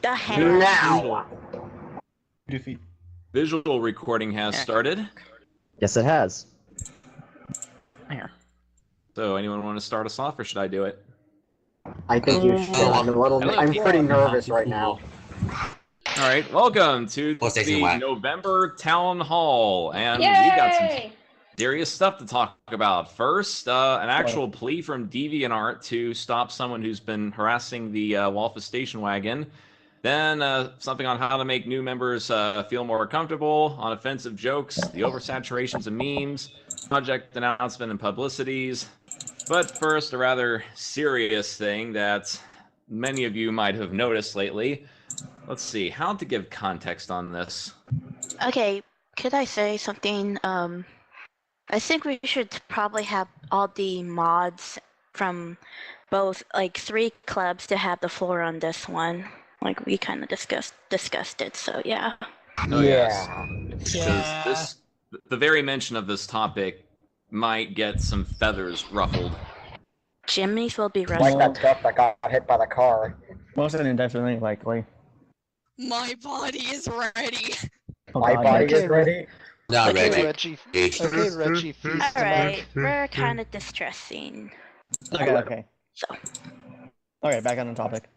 The hell? Now! Visual recording has started. Yes, it has. Here. So, anyone want to start us off, or should I do it? I think you should. I'm pretty nervous right now. All right, welcome to the November Town Hall, and we got some serious stuff to talk about. First, an actual plea from DeviantArt to stop someone who's been harassing the Walfus station wagon. Then something on how to make new members feel more comfortable, on offensive jokes, the oversaturations of memes, project announcement and publicities. But first, a rather serious thing that many of you might have noticed lately. Let's see, how to give context on this. Okay, could I say something? I think we should probably have all the mods from both, like, 3 clubs to have the floor on this one. Like, we kind of discussed it, so yeah. Oh, yes. Because the very mention of this topic might get some feathers ruffled. Jimmy's will be ruffled. Like that truck that got hit by the car. Most of it definitely likely. My body is ready. My body is ready. Not Okay, ready. Reggie. Okay, Reggie. Alright, we're kind of distressing. Okay. So. Okay, back on the topic.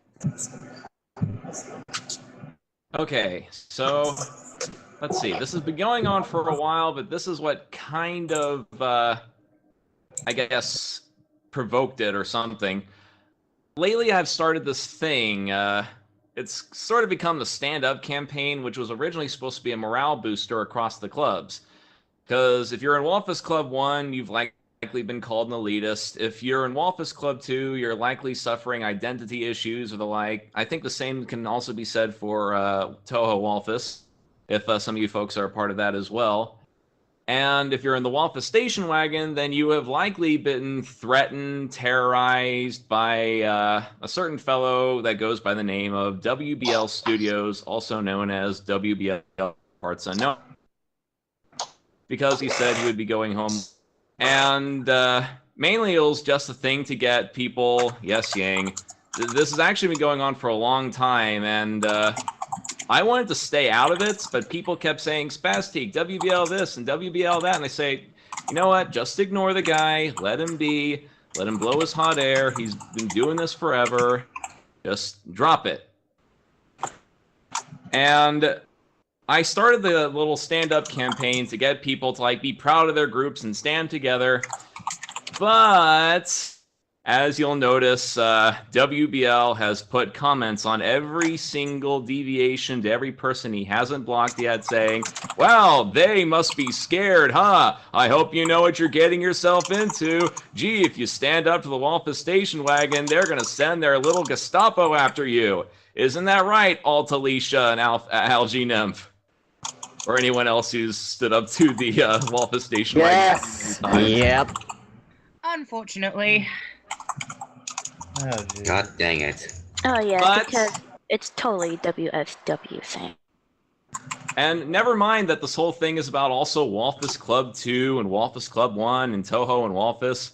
Okay, so let's see. This has been going on for a while, but this is what kind of, I guess, provoked it or something. Lately, I've started this thing. It's sort of become the stand-up campaign, which was originally supposed to be a morale booster across the clubs. Because if you're in Walfus Club 1, you've likely been called an elitist. If you're in Walfus Club 2, you're likely suffering identity issues or the like. I think the same can also be said for Toho Walfus, if some of you folks are a part of that as well. And if you're in the Walfus station wagon, then you have likely been threatened, terrorized by a certain fellow that goes by the name of WBL Studios, also known as WBL Parts Unknown, because he said he would be going home. And mainly it was just a thing to get people, yes, Yang. This has actually been going on for a long time, and I wanted to stay out of it, but people kept saying, Spastique, WBL this and WBL that, and I say, you know what, just ignore the guy, let him be, let him blow his hot air, he's been doing this forever, just drop it. And I started the little stand-up campaign to get people to, like, be proud of their groups and stand together, but as you'll notice, WBL has put comments on every single deviation to every person he hasn't blocked yet, saying, well, they must be scared, huh? I hope you know what you're getting yourself into. Gee, if you stand up to the Walfus station wagon, they're going to send their little Gestapo after you. Isn't that right, Alt Alicia and Algae Nymph? Or anyone else who's stood up to the Walfus station wagon? Yep. Unfortunately. Oh, God dang it. Oh yeah, But because it's totally WSW thing. And never mind that this whole thing is about also Walfus Club 2 and Walfus Club 1 and Toho and Walfus.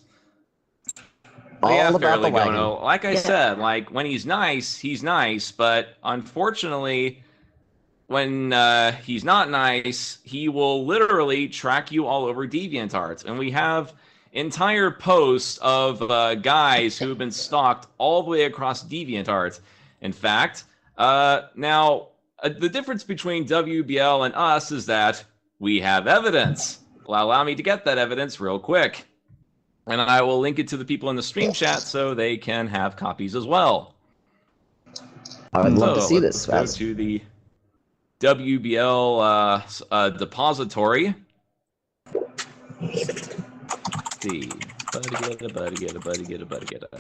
All about the wagon. Like I said, like, when he's nice, but unfortunately, when he's not nice, he will literally track you all over DeviantArt. And we have entire posts of guys who have been stalked all the way across DeviantArt. In fact, now, the difference between WBL and us is that we have evidence. Well, allow me to get that evidence real quick. And I will link it to the people in the stream chat so they can have copies as well. I would love to see this. Let's go to the WBL depository. See. Buddy get it.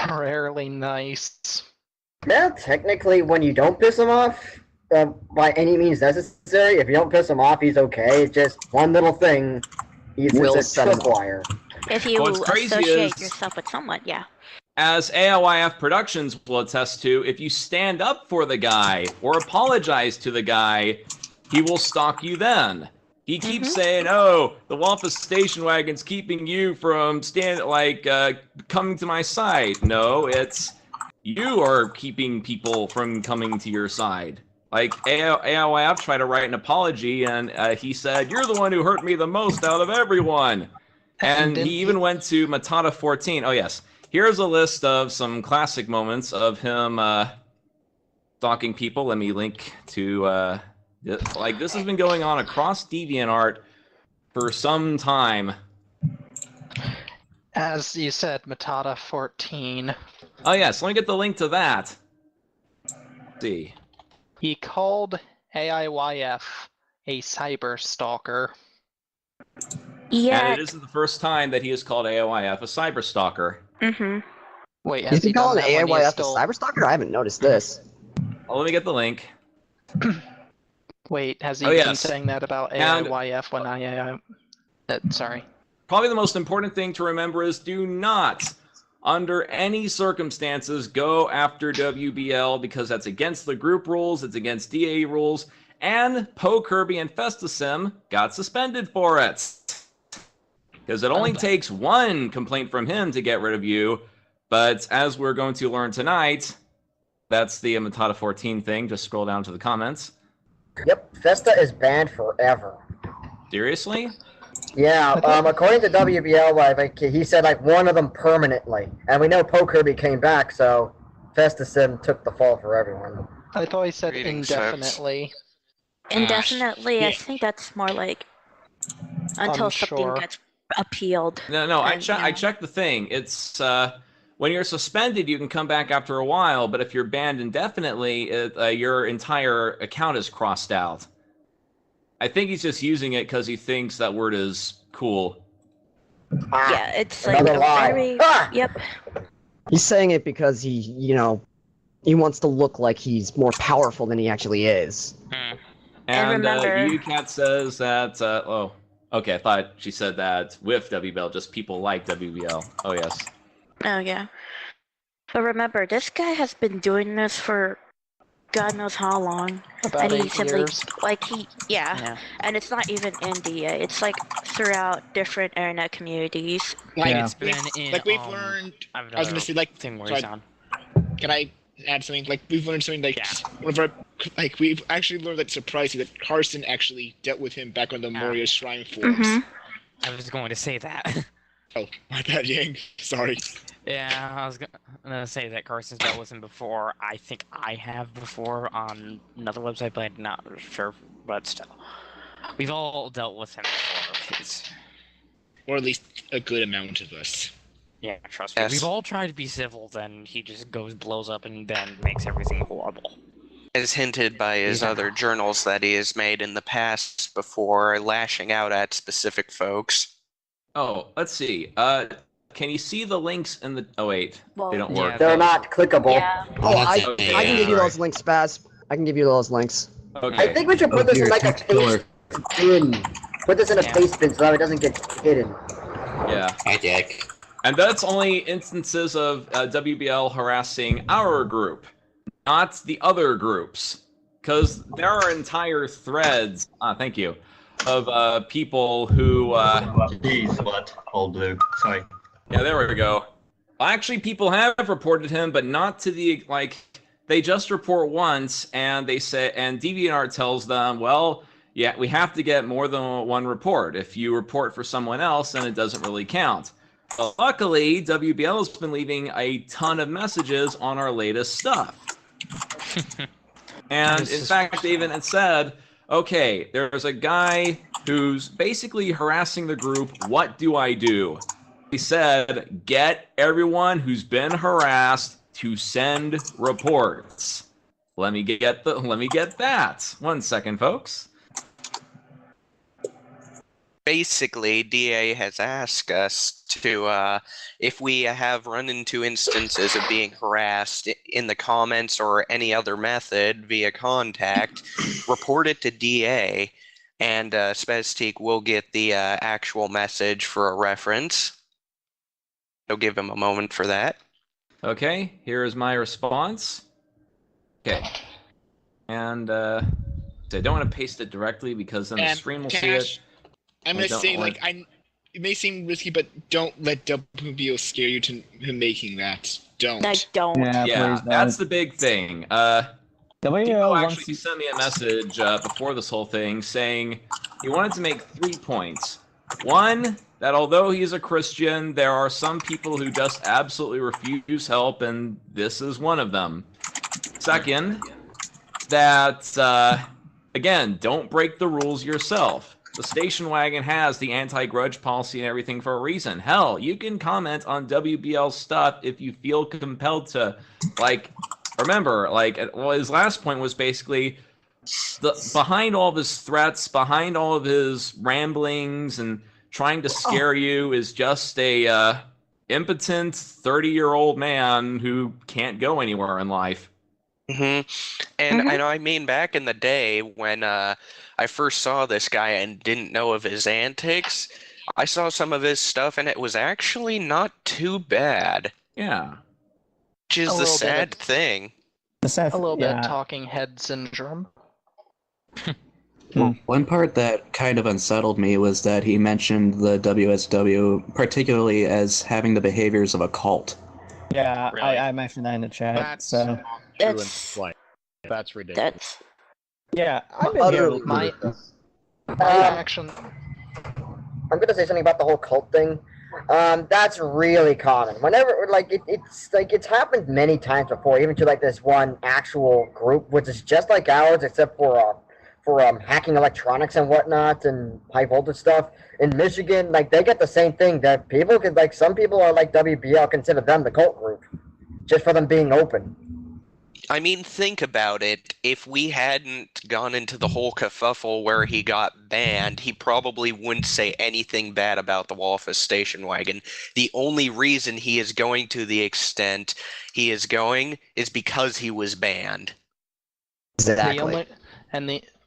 Rarely nice. Yeah, technically, when you don't piss him off, by any means necessary, if you don't piss him off, he's okay. It's just one little thing. It's a tripwire. If you What's crazy associate is, yourself with someone, yeah. as AOIF Productions will attest to, if you stand up for the guy or apologize to the guy, he will stalk you then. He keeps saying, oh, the Walfus station wagon's keeping you from coming to my side. No, it's you are keeping people from coming to your side. Like, AIYF tried to write an apology, and he said, "You're the one who hurt me the most out of everyone." And he even went to Matata 14. Oh, yes. Here's a list of some classic moments of him stalking people. Let me link to... this has been going on across DeviantArt for some time. As you said, Matata 14. Oh, yes. Let me get the link to that. Let's see. He called AIYF a cyber stalker. Yeah. And it isn't the first time that he has called AIYF a cyber stalker. Mm-hmm. Wait, He's has been he done calling that when AIYF he's a still... cyber stalker? I haven't noticed this. Well, let me get the link. Wait, has he Oh, been yes. saying that about And- AIYF when I... sorry. Probably the most important thing to remember is do not, under any circumstances, go after WBL because that's against the group rules, it's against DA rules, and Poe Kirby and Festasim got suspended for it. Because it only takes one complaint from him to get rid of you, but as we're going to learn tonight, that's the Matata 14 thing. Just scroll down to the comments. Yep, Festa is banned forever. Seriously? Yeah, according to WBL, like he said, like one of them permanently, and we know Poe Kirby came back, so Festasim took the fall for everyone. I thought he said Greetings, indefinitely. Indefinitely, I Yeah. think that's more like until something Unsure. gets appealed. No, I Yeah. checked the thing. It's when you're suspended, you can come back after a while, but if you're banned indefinitely, your entire account is crossed out. I think he's just using it because he thinks that word is cool. Yeah, it's like Another a lie. very... Ah! Yep. He's saying it because he, he wants to look like he's more powerful than he actually is. And remember- UCat says that, oh, okay, I thought she said that with WBL, just people like WBL. Oh, yes. Oh, yeah. But remember, this guy has been doing this for God knows how long. About and he 8 simply, years. yeah. And it's not even India. It's like throughout different internet communities. Like Yeah. it's been we've learned. I was gonna say thing where sorry, he's on. can I add something? Like we've learned something like one of our, like we've actually learned that surprisingly that Carson actually dealt with him back on the Moria Shrine forums. Mm-hmm. I was going to say that. Oh, my bad, Yang. Sorry. Yeah, I was gonna say that Carson's dealt with him before. I think I have before on another website, but I'm not sure. But still, we've all dealt with him before. Please. Or at least a good amount of us. Yeah, trust me. Yes. We've all tried to be civil, then he just blows up, and then makes everything horrible. As hinted by his Yeah. other journals that he has made in the past before lashing out at specific folks. Oh, let's see. Can you see the links in the... Oh, wait. Well, They don't yeah, work. They're not clickable. Yeah. Oh, I Okay, can give you sorry. those links, Spaz. I can give you those links. Okay. I think we should put this in like a paste bin. Put this in a paste bin so that it doesn't get hidden. Yeah. Hi, Dick. And that's only instances of WBL harassing our group, not the other groups. Because there are entire threads, thank you, of people who... Jeez, what? All blue. Sorry. Yeah, there we go. Actually, people have reported him, but not to the, like, they just report once, and they say, and DeviantArt tells them, well, yeah, we have to get more than one report. If you report for someone else, then it doesn't really count. But luckily, WBL has been leaving a ton of messages on our latest stuff. And in fact, they even said, okay, there's a guy who's basically harassing the group. What do I do? He said, get everyone who's been harassed to send reports. Let me get that. 1 second, folks. Basically, DA has asked us to, if we have run into instances of being harassed in the comments or any other method via contact, report it to DA, and Spezteak will get the actual message for a reference. So give him a moment for that. Okay, here is my response. Okay. And I don't want to paste it directly because then the And stream will see it. Cash, I'm gonna don't say want- like it may seem risky, but don't let WBO scare you to him making that. Don't. Like, don't. Yeah, Yeah, please that's don't. the big thing. WBO Debo wants actually sent me a message before this whole thing saying he wanted to make 3 points. One, that although he's a Christian, there are some people who just absolutely refuse help, and this is one of them. Second, that, again, don't break the rules yourself. The station wagon has the anti-grudge policy and everything for a reason. Hell, you can comment on WBL stuff if you feel compelled to. Like, remember, like, well, his last point was basically behind all of his threats, behind all of his ramblings and trying to scare you is just a impotent 30-year-old man who can't go anywhere in life. And I mean, back in the day when I first saw this guy and didn't know of his antics, I saw some of his stuff and it was actually not too bad. Yeah. Which is the sad thing. A little bit of talking head syndrome. Well, one part that kind of unsettled me was that he mentioned the WSW particularly as having the behaviors of a cult. Yeah, Really? I mentioned that in the chat. That's so true in play. That's ridiculous. That's I've been here. My Um, action. I'm gonna say something about the whole cult thing. That's really common. Whenever, like, it's happened many times before, even to like this one actual group, which is just like ours, except for hacking electronics and whatnot and high voltage stuff. In Michigan, like, they get the same thing. That people could, like, some people are like WBL consider them the cult group, just for them being open. I mean, think about it. If we hadn't gone into the whole kerfuffle where he got banned, he probably wouldn't say anything bad about the Walfus station wagon. The only reason he is going to the extent he is going is because he was banned. Exactly.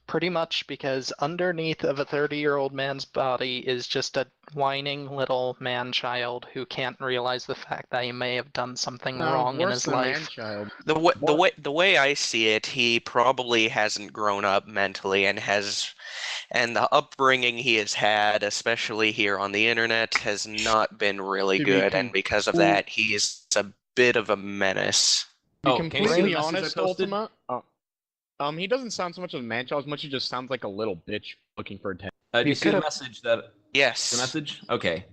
Pretty much because underneath of a 30-year-old man's body is just a whining little man-child who can't realize the fact that he may have done something wrong in his life. The way I see it, he probably hasn't grown up mentally and the upbringing he has had, especially here on the internet, has not been really good, and because of that, he's a bit of a menace. To be completely honest, Ultima, he doesn't sound so much of a man-child as much as he just sounds like a little bitch looking for attention. Do you see the message that... Yes. The message? Okay.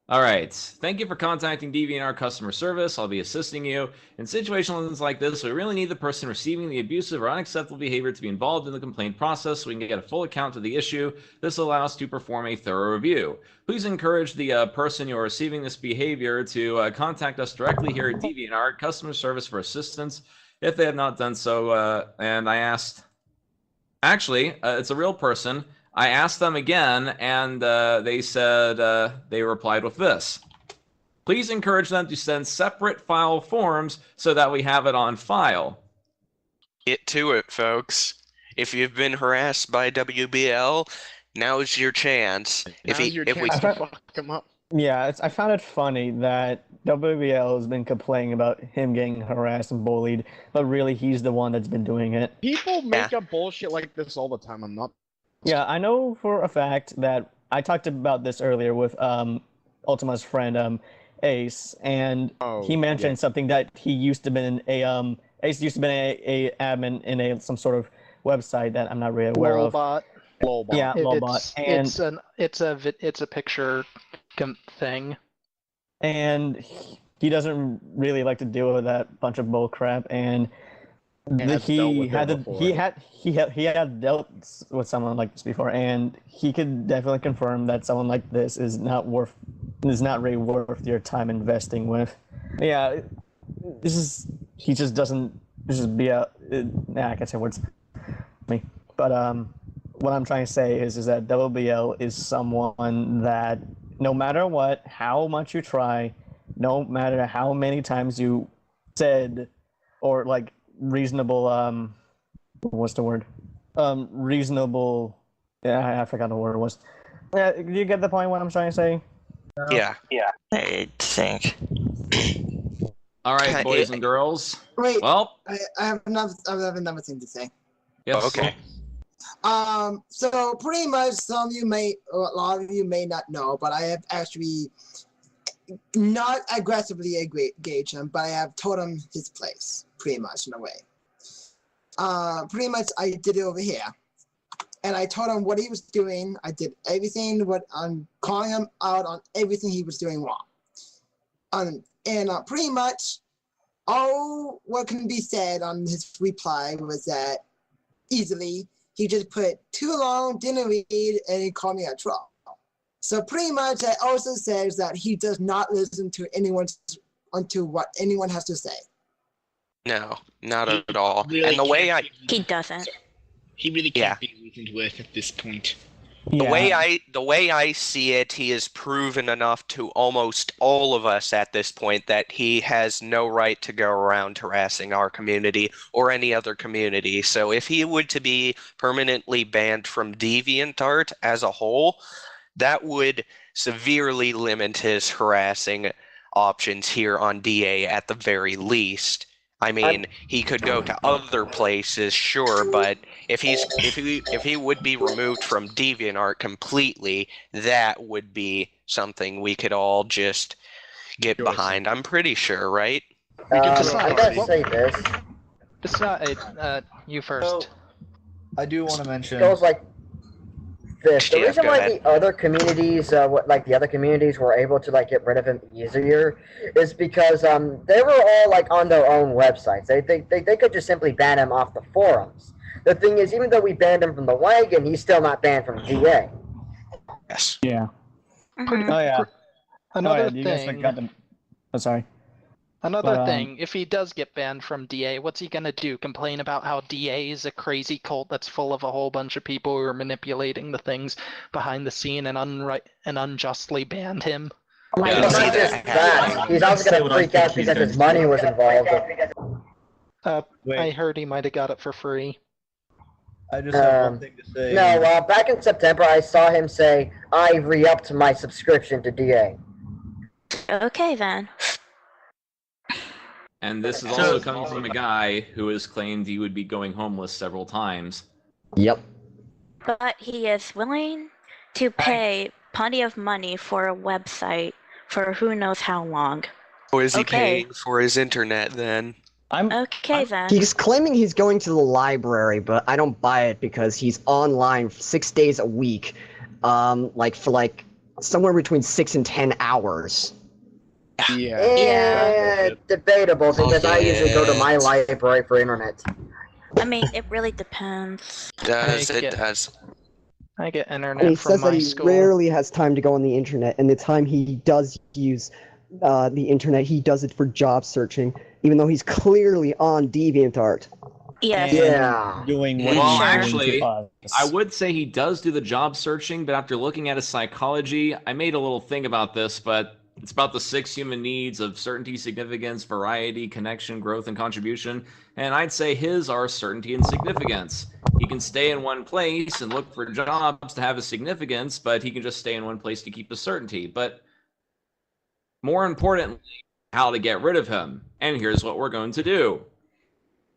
All right. Thank you for contacting DeviantArt customer service. I'll be assisting you. In situations like this, we really need the person receiving the abusive or unacceptable behavior to be involved in the complaint process so we can get a full account of the issue. This will allow us to perform a thorough review. Please encourage the person you are receiving this behavior to contact us directly here at DeviantArt customer service for assistance. If they have not done so, and I asked, actually, it's a real person. I asked them again, and they said, they replied with this. Please encourage them to send separate file forms so that we have it on file. Get to it, folks. If you've been harassed by WBL, now's your chance. Now's your chance to fuck him up. Yeah, I found it funny that WBL has been complaining about him getting harassed and bullied, but really he's the one that's been doing it. People make up bullshit like this all the time. I'm not. Yeah, I know for a fact that I talked about this earlier with Ultima's friend Ace, and he mentioned something that he used to been Ace used to be a admin in some sort of website that I'm not really aware of. Lolbot. Yeah, Lolbot. And it's a picture thing. And he doesn't really like to deal with that bunch of bull crap, and he had dealt with someone like this before, and he could definitely confirm that someone like this is not really worth your time investing with. Yeah, he just doesn't be a. I can't say words. Me, but what I'm trying to say is that WBL is someone that no matter what, how much you try, no matter how many times you said or like reasonable what's the word? Reasonable, I forgot the word was. You get the point what I'm trying to say? Yeah. I think. All right, boys and girls. Wait. Well, I have another thing to say. Yes. Okay. So pretty much some of you may, or a lot of you may not know, but I have actually not aggressively engaged him, but I have told him his place, pretty much in a way. Pretty much I did it over here. And I told him what he was doing. I did everything, I'm calling him out on everything he was doing wrong. Pretty much all what can be said on his reply was that easily he just put too long, didn't read, and he called me a troll. So pretty much that also says that he does not listen to onto what anyone has to say. No, not at all. Really And the way He doesn't. He really can't be reasoned with at this point. The way I see it, he has proven enough to almost all of us at this point that he has no right to go around harassing our community or any other community. So if he were to be permanently banned from DeviantArt as a whole, that would severely limit his harassing options here on DA at the very least. I mean, he could go to other places, sure, but if he would be removed from DeviantArt completely, that would be something we could all just get behind. I'm pretty sure, right? I gotta say this. Besides, you first. I do want to mention. It goes like this. The Yes, reason go why ahead. the other communities, the other communities were able to get rid of him easier, is because they were all on their own websites. They could just simply ban him off the forums. The thing is, even though we banned him from the wagon, he's still not banned from DA. Yes. Yeah. Mhm. Oh yeah. Another you guys thing. got them. Oh, sorry. Another thing, if he does get banned from DA, what's he gonna do? Complain about how DA is a crazy cult that's full of a whole bunch of people who are manipulating the things behind the scene and unjustly banned him? Not just that, he's also gonna freak out because his money was involved. I heard he might have got it for free. I just have one thing to say. No, back in September, I saw him say, "I re-upped my subscription to DA." Okay then. And this is also coming from a guy who has claimed he would be going homeless several times. Yep. But he is willing to pay plenty of money for a website for who knows how long. Or is he Okay. paying for his internet then? Okay then. He's claiming he's going to the library, but I don't buy it because he's online 6 days a week, for somewhere between 6 and 10 hours. Yeah, debatable because I usually go to my library for internet. I mean, it really depends. It does. I get internet And he from says that my he school. rarely has time to go on the internet, and the time he does use the internet, he does it for job searching, even though he's clearly on DeviantArt. Yes. Yeah. Doing what Well, he's actually, doing to us. I would say he does do the job searching, but after looking at his psychology, I made a little thing about this, but it's about the 6 human needs of certainty, significance, variety, connection, growth, and contribution. And I'd say his are certainty and significance. He can stay in one place and look for jobs to have his significance, but he can just stay in one place to keep his certainty. But more importantly, how to get rid of him. And here's what we're going to do.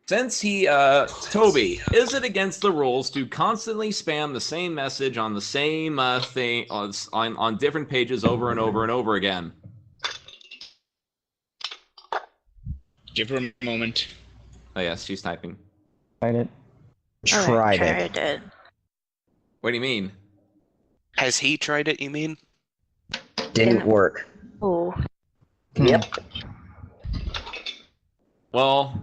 Since Toby, is it against the rules to constantly spam the same message on the same thing on different pages over and over and over again? Give her a moment. Oh yes, she's typing. Tried it. Tried it. What do you mean? Has he tried it, you mean? Didn't work. Oh. Yep. Well,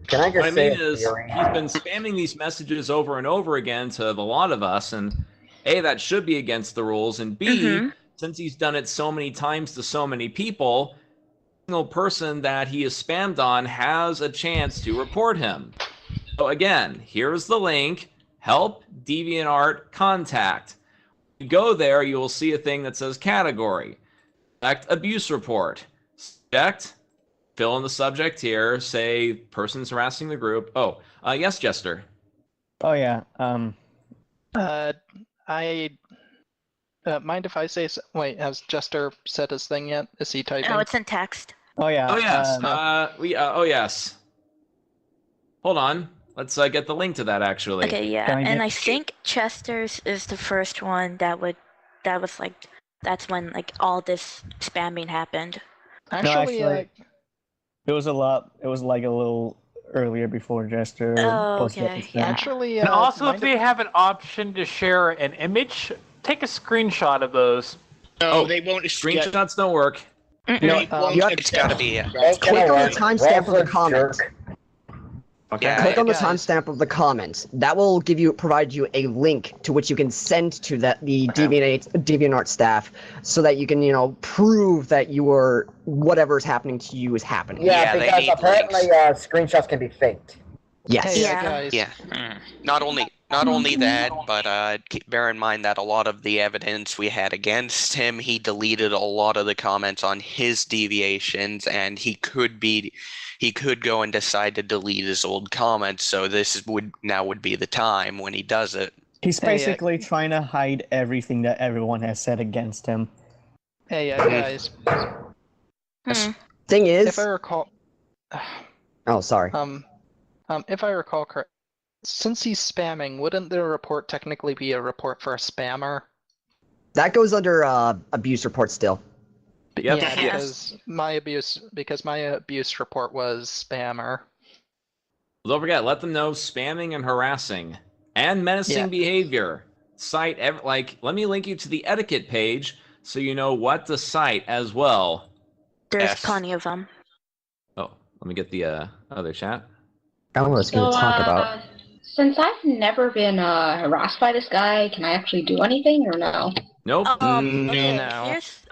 can I just what I say mean is, he's been spamming these messages over and over again to the lot of us, and A, that should be against the rules, and B, since he's done it so many times to so many people, every single person that he is spammed on has a chance to report him. So again, here's the link, Help DeviantArt Contact. You go there, you will see a thing that says Category. Select Abuse Report. Subject. Fill in the subject here. Say person's harassing the group. Oh, yes, Jester. Oh yeah. I mind if I say wait, has Jester said his thing yet? Is he typing? No, it's in text. Oh yeah. Oh yes. Oh yes. Hold on. Let's get the link to that actually. Okay, yeah, and I think Chester's is the first one that was like, that's when like all this spamming happened. Actually, it was a lot. It was like a little earlier before Jester posted up his thing. Actually, and also, if they have an option to share an image, take a screenshot of those. No, they won't. Screenshots don't work. No, it's gotta be. Click on the timestamp of the comment. Okay. Click on the timestamp of the comment. That will provide you a link to which you can send to the DeviantArt staff, so that you can prove that whatever's happening to you is happening. Yeah, because apparently screenshots can be faked. Yes. Hey, guys. Yeah. Not only that, but bear in mind that a lot of the evidence we had against him, he deleted a lot of the comments on his deviations, and he could go and decide to delete his old comments. So this would be the time when he does it. He's basically trying to hide everything that everyone has said against him. Hey, guys. Thing is, if I recall, oh, sorry. If I recall correctly, since he's spamming, wouldn't the report technically be a report for a spammer? That goes under abuse report still. Yep. Yeah, because my abuse report was spammer. Don't forget, let them know spamming and harassing and menacing behavior. Cite let me link you to the etiquette page so you know what to cite as well. There's plenty of them. Oh, let me get the other chat. I was going to talk about. Since I've never been harassed by this guy, can I actually do anything or no? Nope.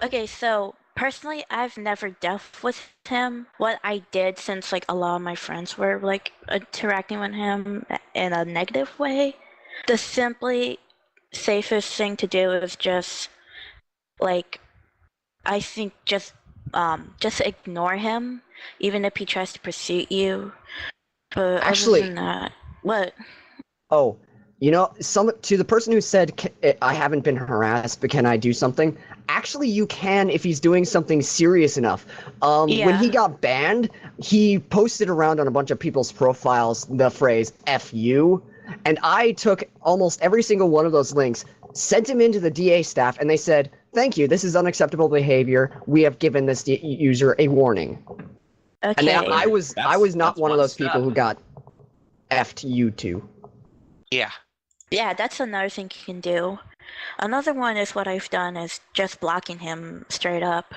Okay, so personally, I've never dealt with him. What I did, since like a lot of my friends were like interacting with him in a negative way, the simply safest thing to do is just I think just ignore him, even if he tries to pursue you. But actually, other than that, what? Oh, to the person who said, I haven't been harassed, but can I do something? Actually, you can if he's doing something serious enough. When he got banned, he posted around on a bunch of people's profiles the phrase "F you," and I took almost every single one of those links, sent him into the DA staff, and they said, "Thank you, this is unacceptable behavior. We have given this user a warning." Okay. And I was not one of those people who got F'd you two. Yeah. Yeah, that's another thing you can do. Another one is what I've done is just blocking him straight up.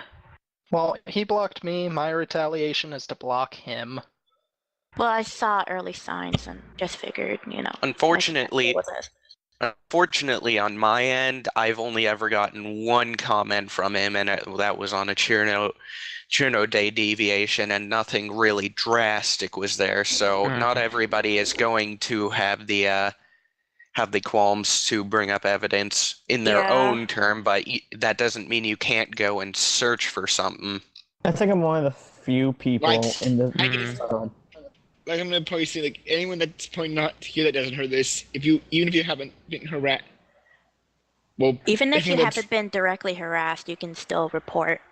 Well, he blocked me. My retaliation is to block him. Well, I saw early signs and just figured, Unfortunately, on my end, I've only ever gotten one comment from him, and that was on a Cherno Day deviation, and nothing really drastic was there. So not everybody is going to have the qualms to bring up evidence in their own term, but that doesn't mean you can't go and search for something. I think I'm one of the few people in the. Like I'm gonna probably say, anyone that's probably not here that doesn't hear this, even if you haven't been harassed, even if you haven't been directly harassed, you can still report.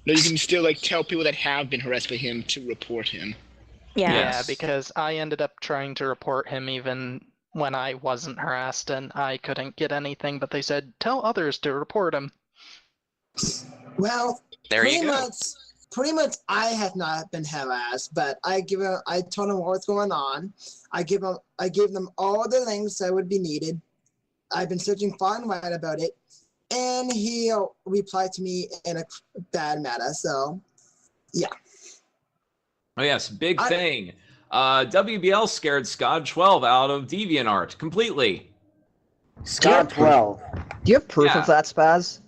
No, you can still tell people that have been harassed by him to report him. Yeah, because I ended up trying to report him even when I wasn't harassed, and I couldn't get anything. But they said, "Tell others to report him." Well, there you go. Pretty much, I have not been harassed, but I told him what's going on. I gave them all the links that would be needed. I've been searching far and wide about it, and he replied to me in a bad manner. So, yeah. Oh yes, big thing. WBL scared Scod12 out of DeviantArt completely. Scod12. Do you have proof of that, Spaz?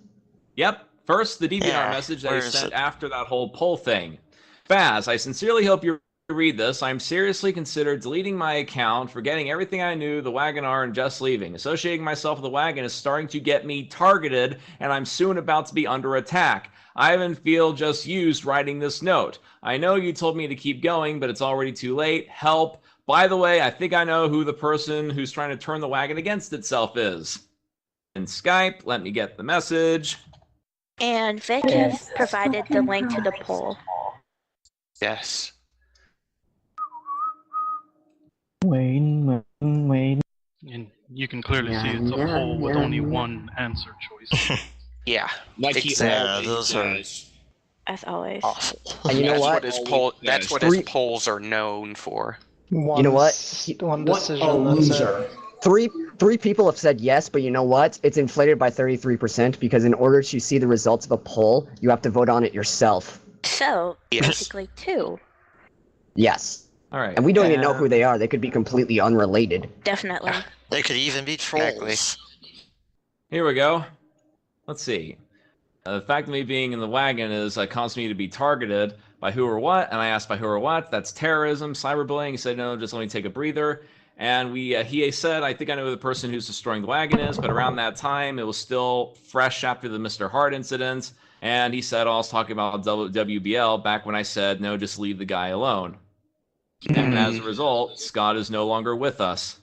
Yep. First, the DeviantArt message that he sent after that whole poll thing. Spaz, I sincerely hope you read this. I'm seriously considered deleting my account, forgetting everything I knew, the Wagonar, and just leaving. Associating myself with the wagon is starting to get me targeted, and I'm soon about to be under attack. I even feel just used writing this note. I know you told me to keep going, but it's already too late. Help. By the way, I think I know who the person who's trying to turn the wagon against itself is. In Skype, let me get the message. And Vic has provided the link to the poll. Yes. waiting. And you can clearly see it's a poll with only one answer choice. Yeah, like exactly. those are As always. awful. And you know what? That's what his polls are known for. You know what? One What decision. a That's it. loser. Three people have said yes, but you know what? It's inflated by 33% because in order to see the results of a poll, you have to vote on it yourself. So, Yes. basically 2. Yes. All right. And we don't even know who they are. They could be completely unrelated. Definitely. They could even be trolls. Here we go. Let's see. The fact of me being in the wagon is caused me to be targeted by who or what, and I asked by who or what. That's terrorism, cyberbullying. He said, no, just let me take a breather. And he said, I think I know who the person who's destroying the wagon is, but around that time, it was still fresh after the Mr. Hart incident. And he said, I was talking about WBL back when I said, no, just leave the guy alone. And as a result, Scott is no longer with us.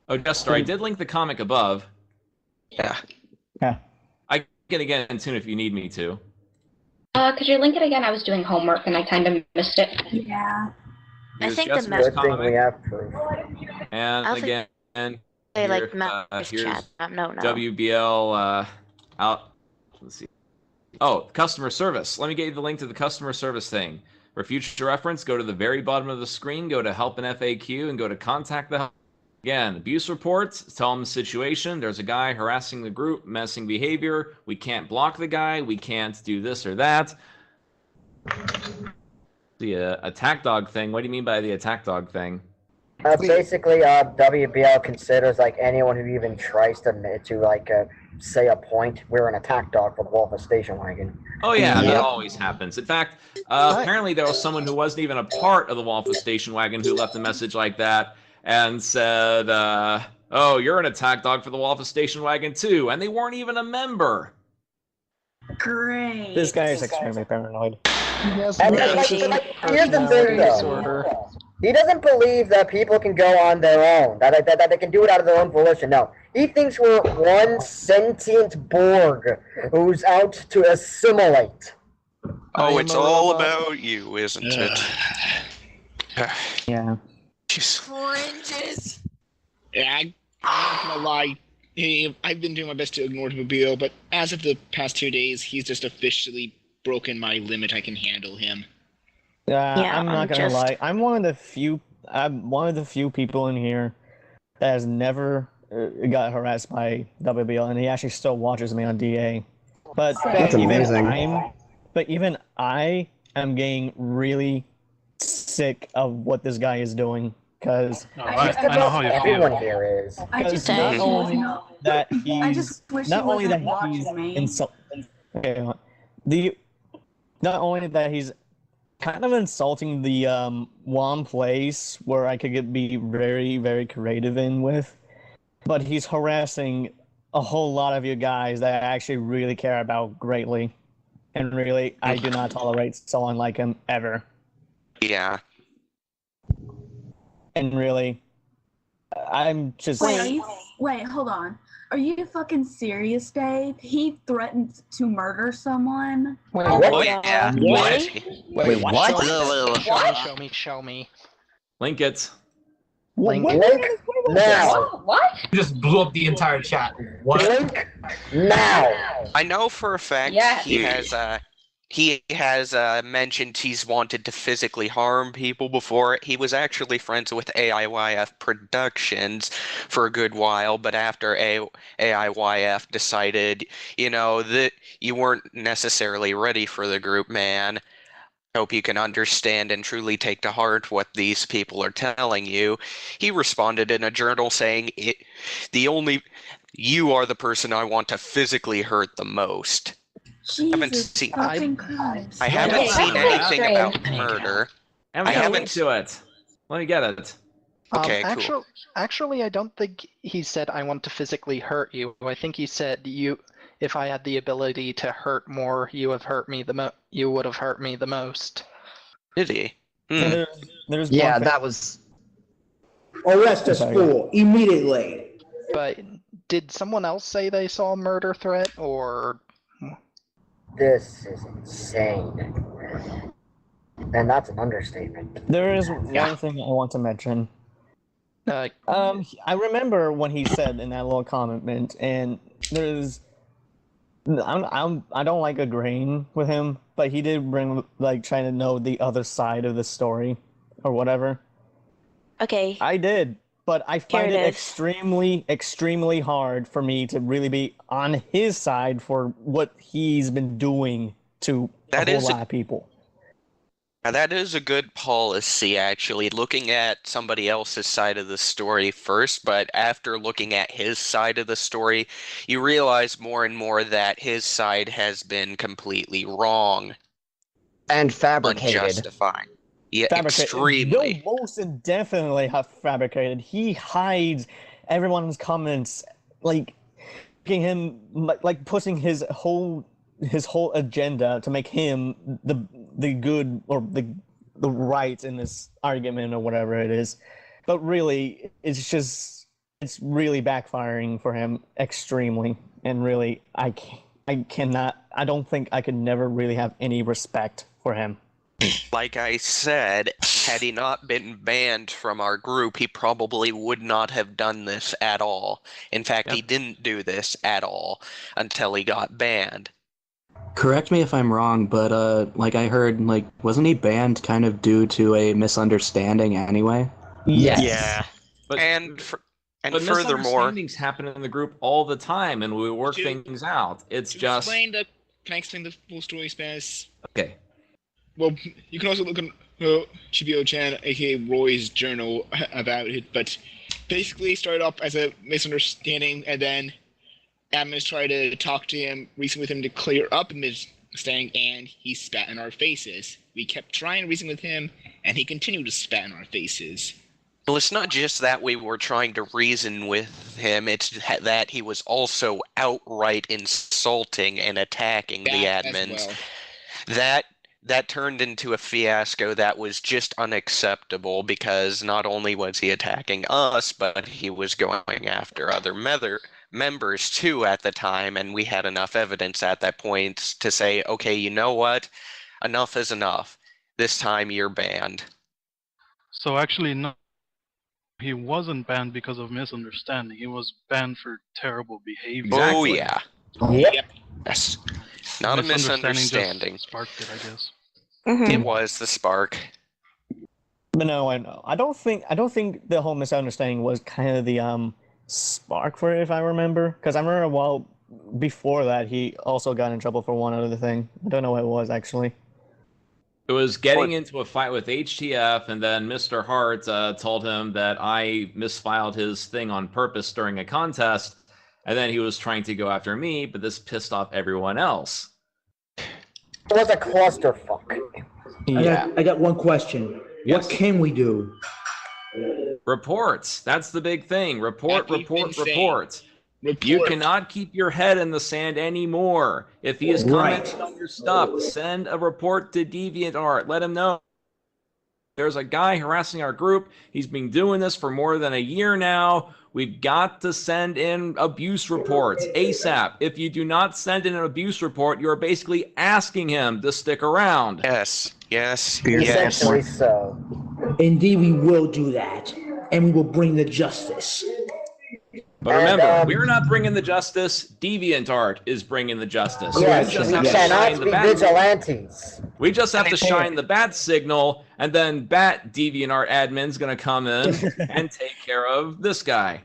Oh, Jester, I did link the comic above. Yeah. I can again soon if you need me to. Could you link it again? I was doing homework and I kind of missed it. Yeah. I think the Jester's message. Good thing we have proof. And again, They like here's message chat. No. WBL out. Let's see. Oh, customer service. Let me get you the link to the customer service thing. For future reference, go to the very bottom of the screen, go to Help and FAQ, and go to Contact the Help. Again, abuse reports, tell them the situation. There's a guy harassing the group, messing behavior. We can't block the guy. We can't do this or that. The attack dog thing. What do you mean by the attack dog thing? Basically, WBL considers like anyone who even tries to say a point. We're an attack dog for the Wolf Station Wagon. Oh yeah, that always happens. In fact, apparently there was someone who wasn't even a part of the Wolf Station Wagon who left a message like that and said, "Oh, you're an attack dog for the Wolf Station Wagon too," and they weren't even a member. Great. This guy is extremely paranoid. Here's the thing, though. He doesn't believe that people can go on their own, that they can do it out of their own volition. No. He thinks we're one sentient Borg who's out to assimilate. Oh, it's all about you, isn't it? Yeah. Cringes. Yeah, I'm not gonna lie. I've been doing my best to ignore WBL, but as of the past 2 days, he's just officially broken my limit. I can handle him. I'm not gonna lie. I'm one of the few people in here that has never got harassed by WBL, and he actually still watches me on DA. But That's amazing. even I am getting really sick of what this guy is doing because I know how you feel. Everyone here is. I just not wish only that I just wish not he only that wasn't he's watching me. not only that he's kind of insulting the one place where I could be very, very creative in with, but he's harassing a whole lot of you guys that I actually really care about greatly. And really, I do not tolerate someone like him ever. Yeah. And really, I'm just... Wait, hold on. Are you fucking serious, Dave? He threatened to murder someone? Wait, yeah. Wait, what? Show me. Link it. Link now. What? You just blew up the entire chat. What? Link now. I know for a fact he has mentioned he's wanted to physically harm people before. He was actually friends with AIYF Productions for a good while, but after AIYF decided, that you weren't necessarily ready for the group, man. Hope you can understand and truly take to heart what these people are telling you. He responded in a journal saying, you are the person I want to physically hurt the most. I haven't seen anything about murder. I haven't to it. Let me get it. Okay, cool. Actually, I don't think he said I want to physically hurt you. I think he said if I had the ability to hurt more, you would have hurt me the most. Did he? That was. Arrest this fool immediately. But did someone else say they saw a murder threat, or? This is insane. And that's an understatement. There is one thing I want to mention. I remember when he said in that little comment, and there's, I don't like agreeing with him, but he did bring like trying to know the other side of the story, or whatever. Okay. I did, but I find it extremely, extremely hard for me to really be on his side for what he's been doing to a whole lot of people. Now, that is a good policy, actually, looking at somebody else's side of the story first, but after looking at his side of the story, you realize more and more that his side has been completely wrong. And fabricated. Unjustified. Yeah, extremely. No, most definitely have fabricated. He hides everyone's comments, like making him like pushing his whole agenda to make him the good or the right in this argument or whatever it is. But really, it's really backfiring for him extremely, and really I don't think I could never really have any respect for him. Like I said, had he not been banned from our group, he probably would not have done this at all. In fact, he didn't do this at all until he got banned. Correct me if I'm wrong, but like I heard, like wasn't he banned kind of due to a misunderstanding anyway? Yes. Yeah. But furthermore, misunderstandings happen in the group all the time, and we work things out. It's just Can I explain the full story, Spaz? Okay. Well, you can also look on Chibiyo-chan, aka Roy's journal, about it, but basically it started up as a misunderstanding, and then admins tried to talk to him, reason with him to clear up a misunderstanding, and he spat in our faces. We kept trying to reason with him, and he continued to spat in our faces. well, it's not just that we were trying to reason with him, it's that he was also outright insulting and attacking the admins. That turned into a fiasco that was just unacceptable, because not only was he attacking us, but he was going after other members too at the time, and we had enough evidence at that point to say, okay, you know what? Enough is enough. This time you're banned. So actually, no, he wasn't banned because of misunderstanding. He was banned for terrible behavior. Oh, yeah. Yep. That's not a misunderstanding. Just sparked it, I guess. It was the spark. But no, I know. I don't think the whole misunderstanding was kind of the spark for it, if I remember. Because I remember a while before that, he also got in trouble for one other thing. I don't know what it was, actually. It was getting into a fight with HTF, and then Mr. Hart told him that I misfiled his thing on purpose during a contest, and then he was trying to go after me, but this pissed off everyone else. It was a clusterfuck. Yeah. I got one question. Yes. What can we do? Reports. That's the big thing. Report. You cannot keep your head in the sand anymore. If he is commenting on your stuff, send a report to DeviantArt. Let him know. There's a guy harassing our group. He's been doing this for more than a year now. We've got to send in abuse reports ASAP. If you do not send in an abuse report, you're basically asking him to stick around. Yes. Essentially so. Indeed, we will do that, and we will bring the justice. But remember, we're not bringing the justice. DeviantArt is bringing the justice. Yes, we cannot be vigilantes. We just have to shine the bat signal, and then Bat DeviantArt admin's going to come in and take care of this guy.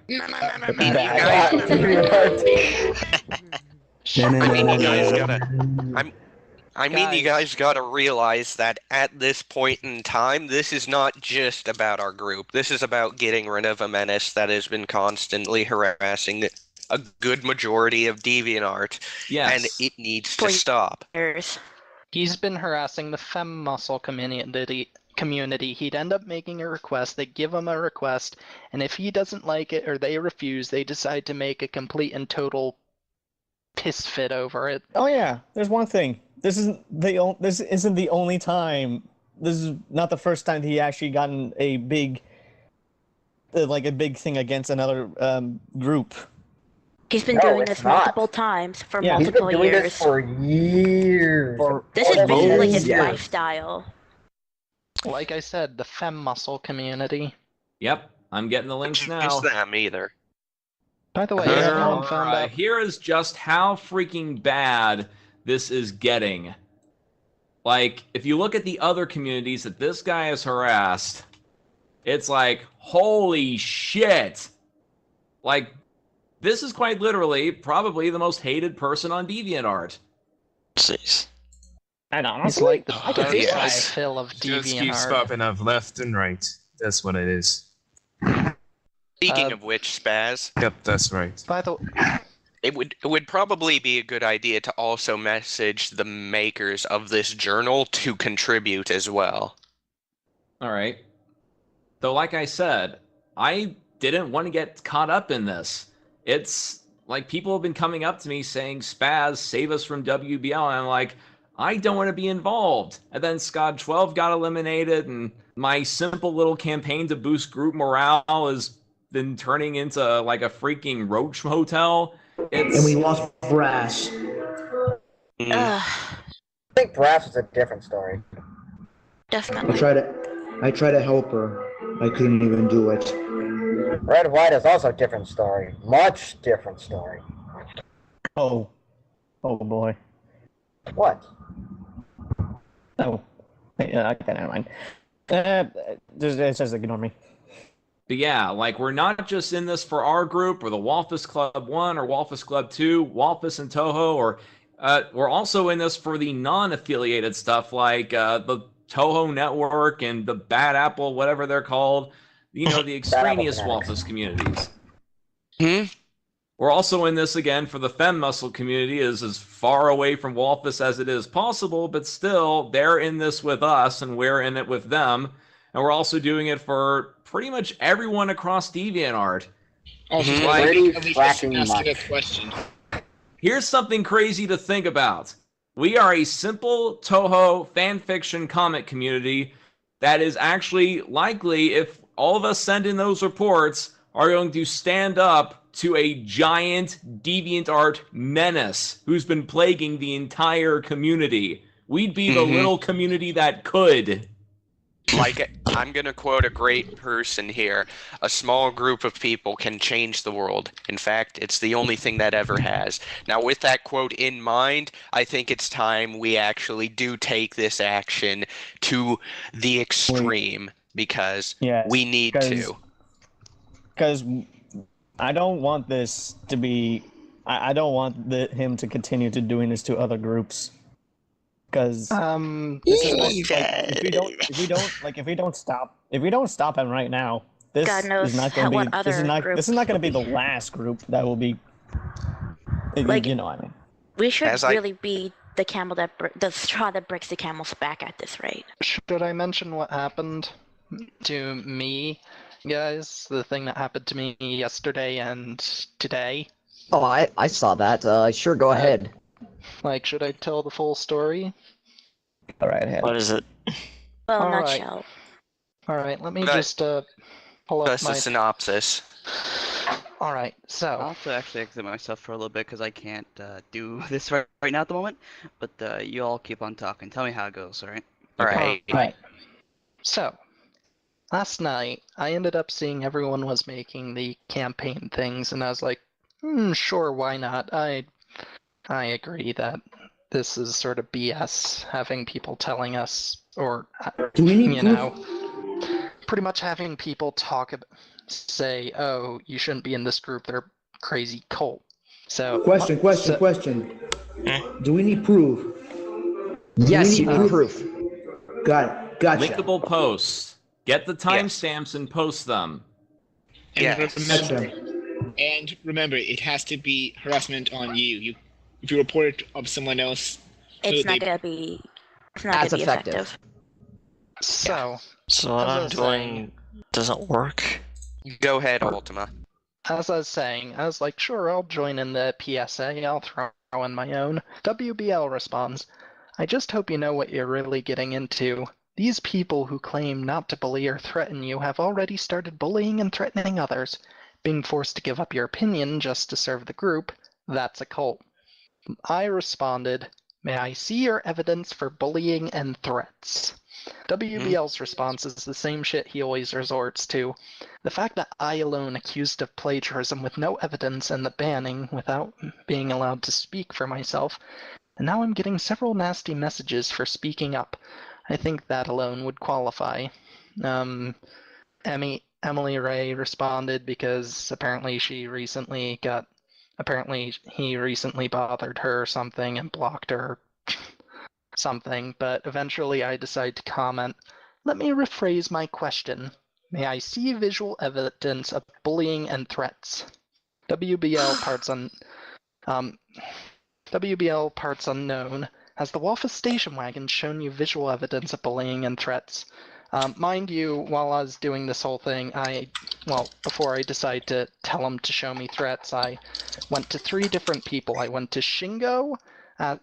I mean, you guys gotta realize that at this point in time, this is not just about our group. This is about getting rid of a menace that has been constantly harassing a good majority of DeviantArt. Yes. And it needs to stop. He's been harassing the femme muscle community. He'd end up making a request, they give him a request, and if he doesn't like it or they refuse, they decide to make a complete and total piss fit over it. Oh yeah, there's one thing. This isn't the only time. This is not the first time he actually gotten a big, thing against another group. He's been doing this multiple times for multiple years. This for years. This is basically his lifestyle. Like I said, the fem muscle community. Yep, I'm getting the links now. Use them either. By the way, has anyone found out? Here is just how freaking bad this is getting. Like, if you look at the other communities that this guy has harassed, it's like, holy shit. Like, this is quite literally probably the most hated person on DeviantArt. Jeez. And He's honestly, like the I can see why. Phil of Just keeps DeviantArt. popping up left and right. That's what it is. Speaking of which, Spaz. Yep, that's right. By the It would probably be a good idea to also message the makers of this journal to contribute as well. All right. Though, like I said, I didn't want to get caught up in this. It's like people have been coming up to me saying, Spaz, save us from WBL. And I'm like, I don't want to be involved. And then Scott 12 got eliminated, and my simple little campaign to boost group morale has been turning into like a freaking roach hotel. And we lost Brass. I think Brass is a different story. Definitely. I tried to help her. I couldn't even do it. Red White is also a different story. Much different story. Oh boy. What? Oh, yeah, okay, never mind. Just ignore me. But yeah, like, we're not just in this for our group or the Walfus Club 1 or Walfus Club 2, Walfus and Toho, or we're also in this for the non-affiliated stuff like the Toho Network and the Bad Apple, whatever they're called, you know, the extraneous Walfus communities. We're also in this, again, for the Fem Muscle community, is as far away from Walfus as it is possible, but still, they're in this with us, and we're in it with them. And we're also doing it for pretty much everyone across DeviantArt. Also, asking a question. Here's something crazy to think about. We are a simple Toho fanfiction comic community that is actually likely, if all of us send in those reports, are going to stand up to a giant DeviantArt menace who's been plaguing the entire community. We'd be the little community that could. Like, I'm going to quote a great person here. A small group of people can change the world. In fact, it's the only thing that ever has. Now, with that quote in mind, I think it's time we actually do take this action to the extreme, because we need to. Because I don't want this to be... I don't want him to continue to doing this to other groups. Because if we don't stop him right now, this God knows is not going to be what this is not other this is not going to be the last group that will be. Like, you know what I mean. We should really be the camel the straw that breaks the camel's back at this rate. Should I mention what happened to me, guys? The thing that happened to me yesterday and today? Oh, I saw that. Sure, go ahead. Like, should I tell the full story? All right, what is it? Well, All nutshell. All right, let me just pull up That's my a synopsis. All right, so I'll have to actually exit myself for a little bit because I can't do this right now at the moment. But you all keep on talking. Tell me how it goes, all right? All right. Right. So, last night I ended up seeing everyone was making the campaign things, and I was like, sure, why not? I agree that this is sort of BS, having people telling us, or pretty much having people say, "Oh, you shouldn't be in this group. They're a crazy cult." So question. Do we need proof? Yes, you need proof. Got it. Gotcha. Linkable posts. Get the timestamps and post them. And remember, it has to be harassment on you. If you report it of someone else, it's not gonna be effective. So what I'm doing doesn't work. Go ahead, Ultima. As I was saying, I was like, sure, I'll join in the PSA. I'll throw in my own. WBL responds, I just hope you know what you're really getting into. These people who claim not to bully or threaten you have already started bullying and threatening others. Being forced to give up your opinion just to serve the group, that's a cult. I responded, may I see your evidence for bullying and threats? WBL's response is the same shit he always resorts to. The fact that I alone accused of plagiarism with no evidence and the banning without being allowed to speak for myself, and now I'm getting several nasty messages for speaking up. I think that alone would qualify. Emily Ray responded because apparently he recently bothered her or something and blocked her something, but eventually I decide to comment, let me rephrase my question. May I see visual evidence of bullying and threats? WBL parts unknown. Has the Waffle station wagon shown you visual evidence of bullying and threats? Mind you, while I was doing this whole thing, before I decided to tell him to show me threats, I went to 3 different people. I went to Shingo,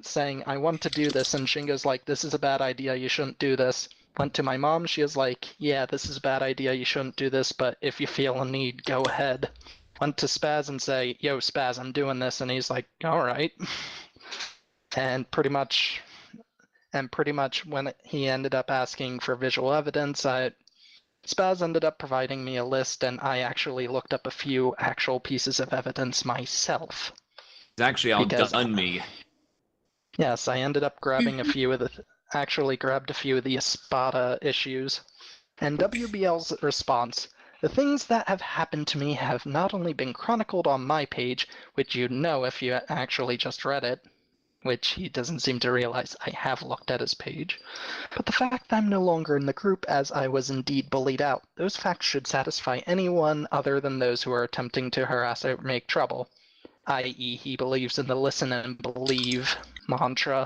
saying, I want to do this, and Shingo's like, this is a bad idea, you shouldn't do this. Went to my mom, she was like, yeah, this is a bad idea, you shouldn't do this, but if you feel a need, go ahead. Went to Spaz and say, yo, Spaz, I'm doing this, and he's like, alright. And pretty much when he ended up asking for visual evidence, Spaz ended up providing me a list, and I actually looked up a few actual pieces of evidence myself. It's actually outdone me. Yes, I ended up grabbing grabbed a few of the Espada issues. And WBL's response, the things that have happened to me have not only been chronicled on my page, which you'd know if you actually just read it, which he doesn't seem to realize I have looked at his page, but the fact that I'm no longer in the group as I was indeed bullied out, those facts should satisfy anyone other than those who are attempting to harass or make trouble, i.e. he believes in the listen and believe mantra.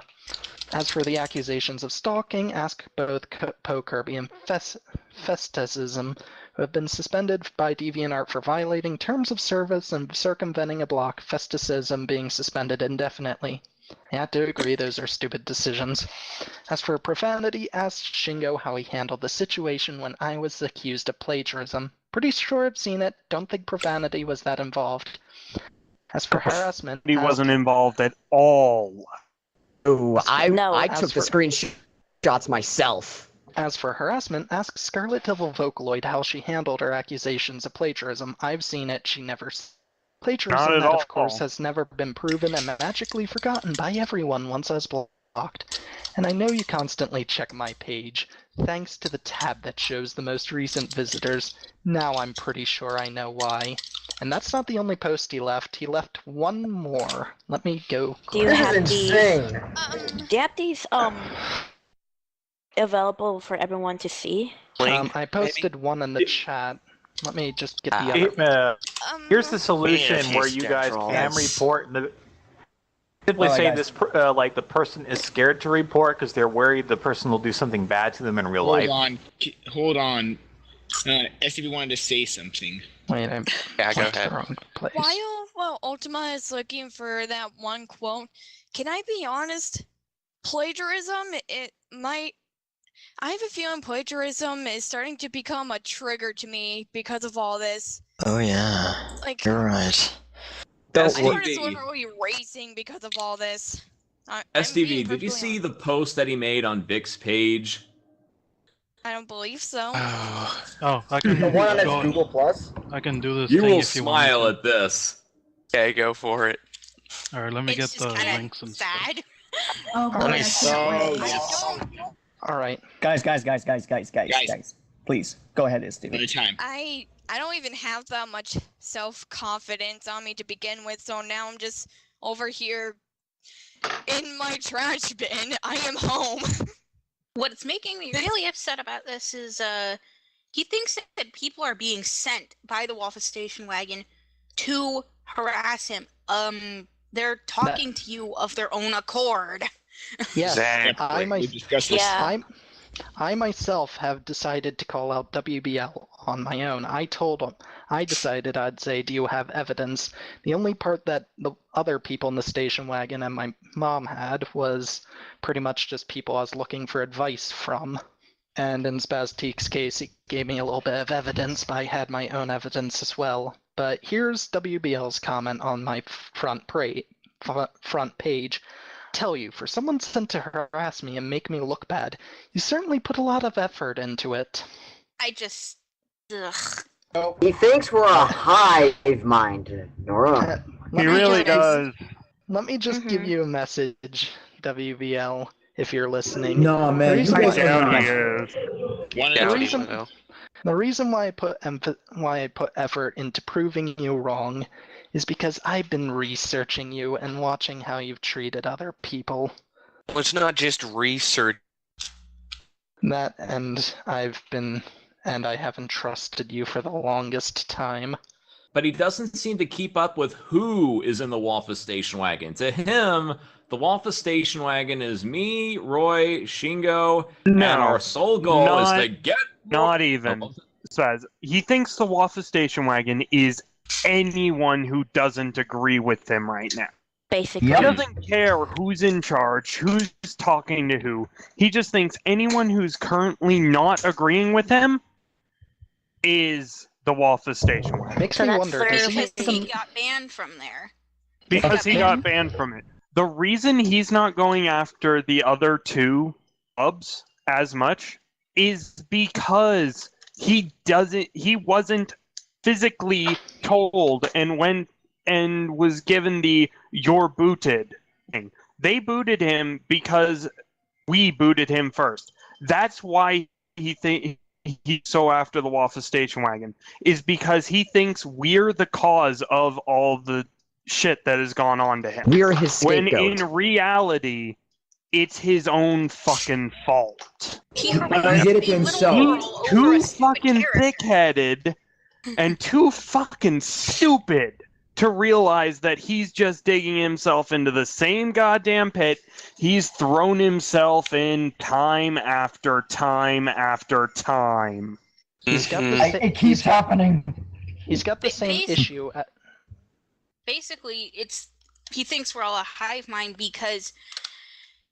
As for the accusations of stalking, ask both Poe Kirby and Festism, who have been suspended by DeviantArt for violating terms of service and circumventing a block, Festism being suspended indefinitely. I have to agree those are stupid decisions. As for profanity, ask Shingo how he handled the situation when I was accused of plagiarism. Pretty sure I've seen it, don't think profanity was that involved. As for harassment... He wasn't involved at all. Ooh, I took the screenshots myself. As for harassment, ask Scarlet Devil Vocaloid how she handled her accusations of plagiarism. I've seen it, she never... Plagiarism that, of course, has never been proven and magically forgotten by everyone once I was blocked. And I know you constantly check my page. Thanks to the tab that shows the most recent visitors, now I'm pretty sure I know why. And that's not the only post he left. He left one more. Let me go. Do you have these available for everyone to see? I posted one in the chat. Let me just get the other. Here's the solution where you guys can report. Simply say this, like the person is scared to report because they're worried the person will do something bad to them in real life. Hold on. SCP wanted to say something. Wait, yeah, go ahead. While Ultima is looking for that one quote, can I be honest? Plagiarism, I have a feeling plagiarism is starting to become a trigger to me because of all this. Oh yeah, you're right. My heart is literally racing because of all this. SDV, did you see the post that he made on Vic's page? I don't believe so. Oh, I can. The one on his Google Plus. I can do this. You thing will if you smile want at this. Yeah, go for it. All right, let me get the links and sad. stuff. Oh boy, All right, guys, please go ahead, Stevie. I don't even have that much self-confidence on me to begin with, so now I'm just over here in my trash bin. I am home. What's making me really upset about this is he thinks that people are being sent by the Waffle Station Wagon to harass him. They're talking to you of their own accord. Yes, Exactly. I myself have decided to call out WBL on my own. I decided I'd say, do you have evidence? The only part that the other people in the station wagon and my mom had was pretty much just people I was looking for advice from. And in Spaztik's case, he gave me a little bit of evidence, but I had my own evidence as well. But here's WBL's comment on my front page. tell you, for someone sent to harass me and make me look bad, you certainly put a lot of effort into it. I just. Ugh. He thinks we're a hive mind, Nora. He really does. Let me just give you a message, WVL, if you're listening. No, man, you guys are not. The reason why I put effort into proving you wrong is because I've been researching you and watching how you've treated other people. Well, it's not just research. That, and I haven't trusted you for the longest time. But he doesn't seem to keep up with who is in the Waffle Station Wagon. To him, the Waffle Station Wagon is me, Roy, Shingo, and our sole goal is to get... Not even. Says he thinks the Waffle Station Wagon is anyone who doesn't agree with him right now. Basically. He doesn't care who's in charge, who's talking to who. He just thinks anyone who's currently not agreeing with him is the Waffle Station Wagon. Makes me wonder, does Because he got banned from there. Because he got banned from it. The reason he's not going after the other two clubs as much is because he wasn't physically told and went and was given the "you're booted" thing. They booted him because we booted him first. That's why he's so after the Waffle Station Wagon, is because he thinks we're the cause of all the shit that has gone on to him. We are his scapegoat. When in reality, it's his own fucking fault. He did it to himself. He's too fucking thick-headed and too fucking stupid to realize that he's just digging himself into the same goddamn pit he's thrown himself in time after time after time. He's got it keeps happening. He's got the same issue. Basically, he thinks we're all a hive mind because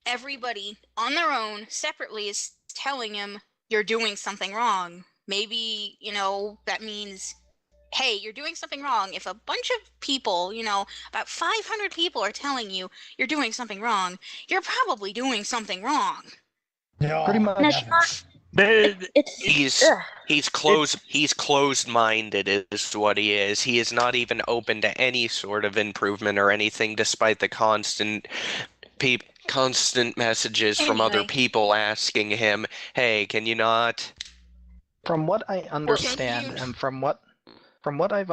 everybody on their own separately is telling him you're doing something wrong. Maybe, that means, hey, you're doing something wrong. If a bunch of people, about 500 people are telling you you're doing something wrong, you're probably doing something wrong. Yeah, pretty much. He's closed-minded is what he is. He is not even open to any sort of improvement or anything, despite the constant messages from other people asking him, "Hey, can you not?" From what I understand, and from what I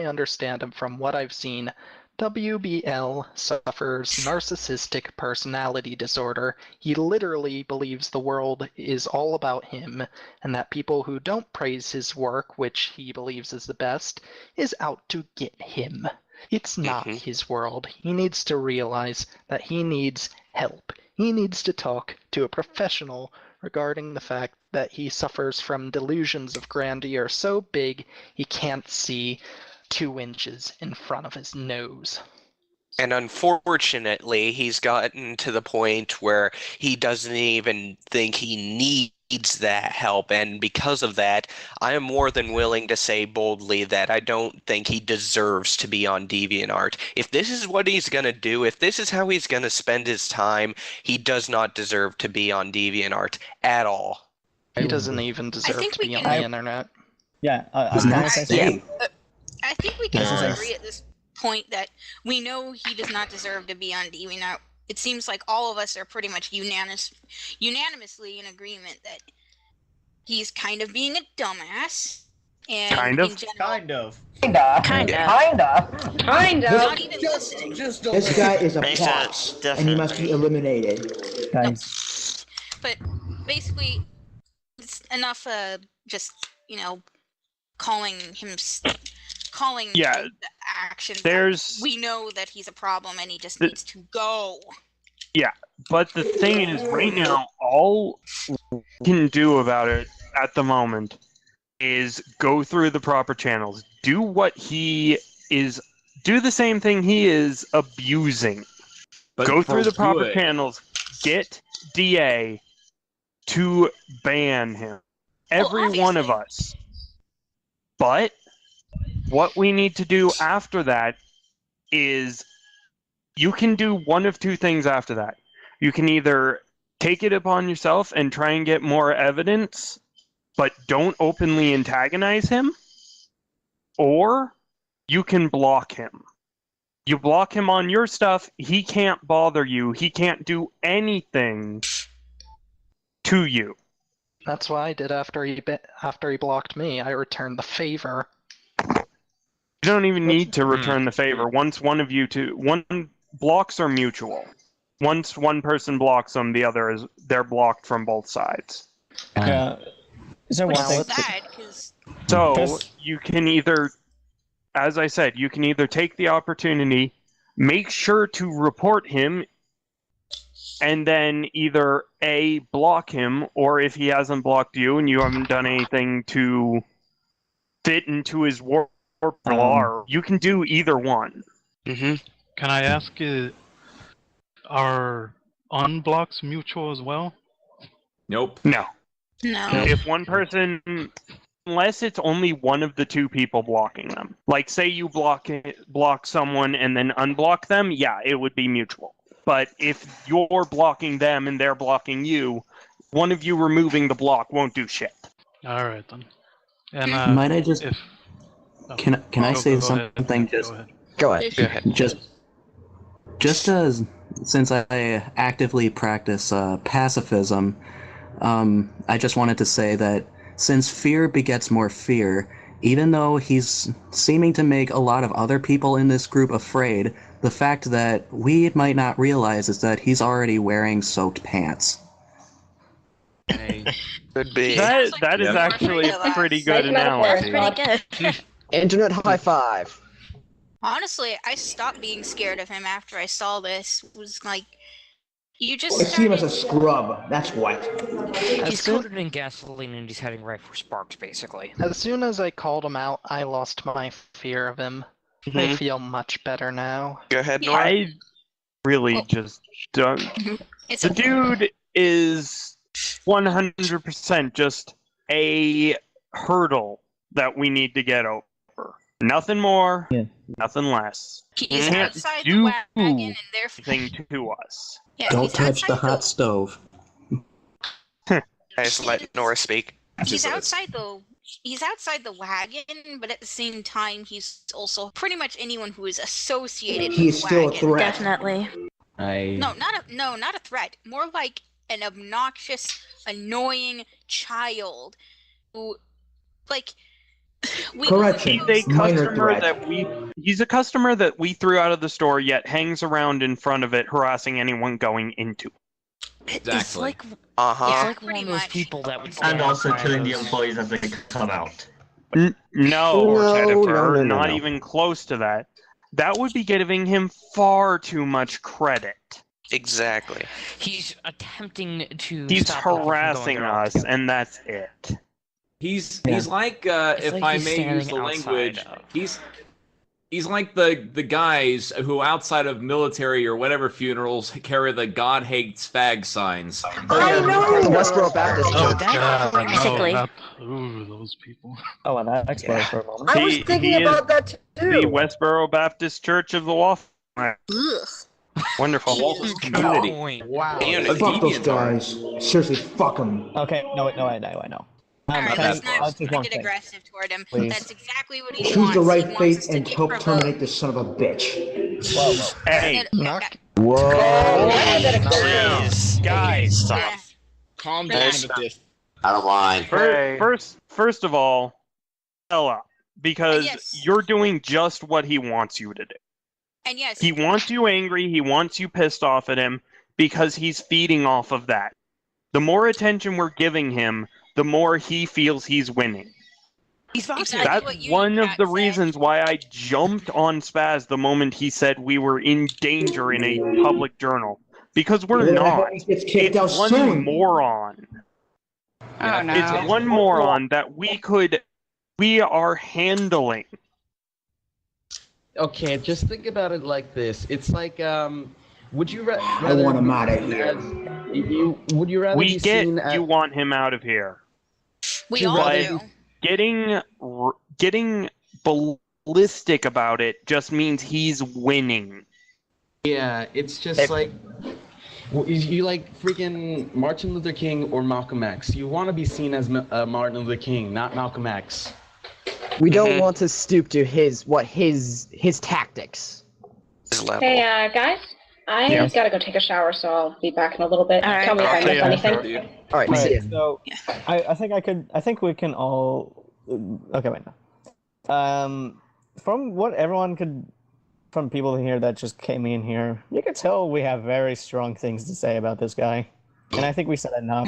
understand and from what I've seen, WBL suffers narcissistic personality disorder. He literally believes the world is all about him, and that people who don't praise his work, which he believes is the best, is out to get him. It's not his world. He needs to realize that he needs help. He needs to talk to a professional regarding the fact that he suffers from delusions of grandeur so big he can't see 2 inches in front of his nose. And unfortunately, he's gotten to the point where he doesn't even think he needs that help, and because of that, I am more than willing to say boldly that I don't think he deserves to be on DeviantArt. If this is what he's going to do, if this is how he's going to spend his time, he does not deserve to be on DeviantArt at all. He doesn't even deserve to be on the internet. Yeah, I think we can all agree at this point that we know he does not deserve to be on DeviantArt. It seems like all of us are pretty much unanimously in agreement that he's kind of being a dumbass. And Kind of? in general, Not even listening. This guy is a boss, and he must be eliminated. But basically, it's enough just, calling the action. We know that he's a problem and he just needs to go. Yeah, but the thing is, right now, all we can do about it at the moment is go through the proper channels. Do the same thing he is abusing. But go through the do proper it. channels. Get DA to ban him. Every one of us. But what we need to do after that is you can do one of two things after that. You can either take it upon yourself and try and get more evidence, but don't openly antagonize him, or you can block him. You block him on your stuff, he can't bother you, he can't do anything to you. That's what I did after he blocked me. I returned the favor. You don't even need to return the favor. Once blocks are mutual. Once one person blocks them, they're blocked from both sides. Yeah. So Which one is thing. sad, because So you can either, as I said, you can either take the opportunity, make sure to report him, and then either A, block him, or if he hasn't blocked you and you haven't done anything to fit into his warp law, you can do either one. Can I ask, are unblocks mutual as well? Nope. No. No. If one person, unless it's only one of the two people blocking them. Like, say you block someone and then unblock them, yeah, it would be mutual. But if you're blocking them and they're blocking you, one of you removing the block won't do shit. All right then. And Might I just? Can I say something? Go ahead. Just as since I actively practice pacifism, I just wanted to say that since fear begets more fear, even though he's seeming to make a lot of other people in this group afraid, the fact that we might not realize is that he's already wearing soaked pants. Could be. That is actually a pretty good analogy. That's pretty good. Internet high five. Honestly, I stopped being scared of him after I saw this. It was like, you just I see him as a scrub, that's what. He's coated in gasoline and he's heading right for sparks, basically. As soon as I called him out, I lost my fear of him. I feel much better now. Go ahead, Nora. I really just don't. The dude is 100% just a hurdle that we need to get over. Nothing more, nothing less. He's Can't outside do the wagon, and therefore anything to us. Yeah, Don't he's touch the outside hot stove. I just let Nora speak. He's outside the wagon, but at the same time, he's also pretty much anyone who is associated He with is the still a wagon. threat. Definitely. No, not a threat. More like an obnoxious, annoying child who, like, Correction. He's a Minor customer threat. he's a customer that we threw out of the store, yet hangs around in front of it, harassing anyone going into it. It's Exactly. like, Uh-huh. it's like one of those people that would stand And also outside killing the those- employees as they come out. No, No, no. not even close to that. That would be giving him far too much credit. Exactly. He's attempting to. He's stop people from going harassing around us, together. and that's it. He's Yeah. like It's if like I he's may use the standing language, outside of- he's like the guys who outside of military or whatever funerals carry the "God hates fag" signs. I know. The Westboro Baptist Oh, Church. God, no, basically. ooh, those people. Oh, and that explains for a moment. I was thinking about that The too. Westboro Baptist Church of the Waffle. Wonderful. Waffle community. Wow. A Fuck those deviant are. guys. Seriously, fuck them. Okay, no, I know. Alright, can I- let's not just one get thing. aggressive toward him. Please. That's exactly what he Choose wants. the He right wants fate us to and get help provoked. terminate this son of a bitch. Hey, guys. Yeah. Calm down with this. Out of line. First of all, Ella, because Yes. you're doing just what he wants you to do. And yes, He wants you angry, he wants you pissed off at him, because he's feeding off of that. The more attention we're giving him, the more he feels he's winning. exactly That's what one of the said. reasons why I jumped on Spaz the moment he said we were in danger in a public journal. Because we're Yeah, I not. hope he gets kicked out It's one soon. moron. Oh, no. It's one moron that we are handling. Okay, just think about it like this. It's like, would you rather? I want him out of here. Would you rather We be get seen as? you want him out of here. We all But do. getting ballistic about it just means he's winning. Yeah, it's just like you like freaking Martin Luther King or Malcolm X. You want to be seen as Martin Luther King, not Malcolm X. We don't want to stoop to his tactics. Hey, guys. I gotta go take a shower, so I'll be back in a little bit. Tell me if I missed anything. All right, see you. So, I think we can all. Okay, wait. No. From what everyone could, from people here that just came in here, you could tell we have very strong things to say about this guy, and I think we said enough.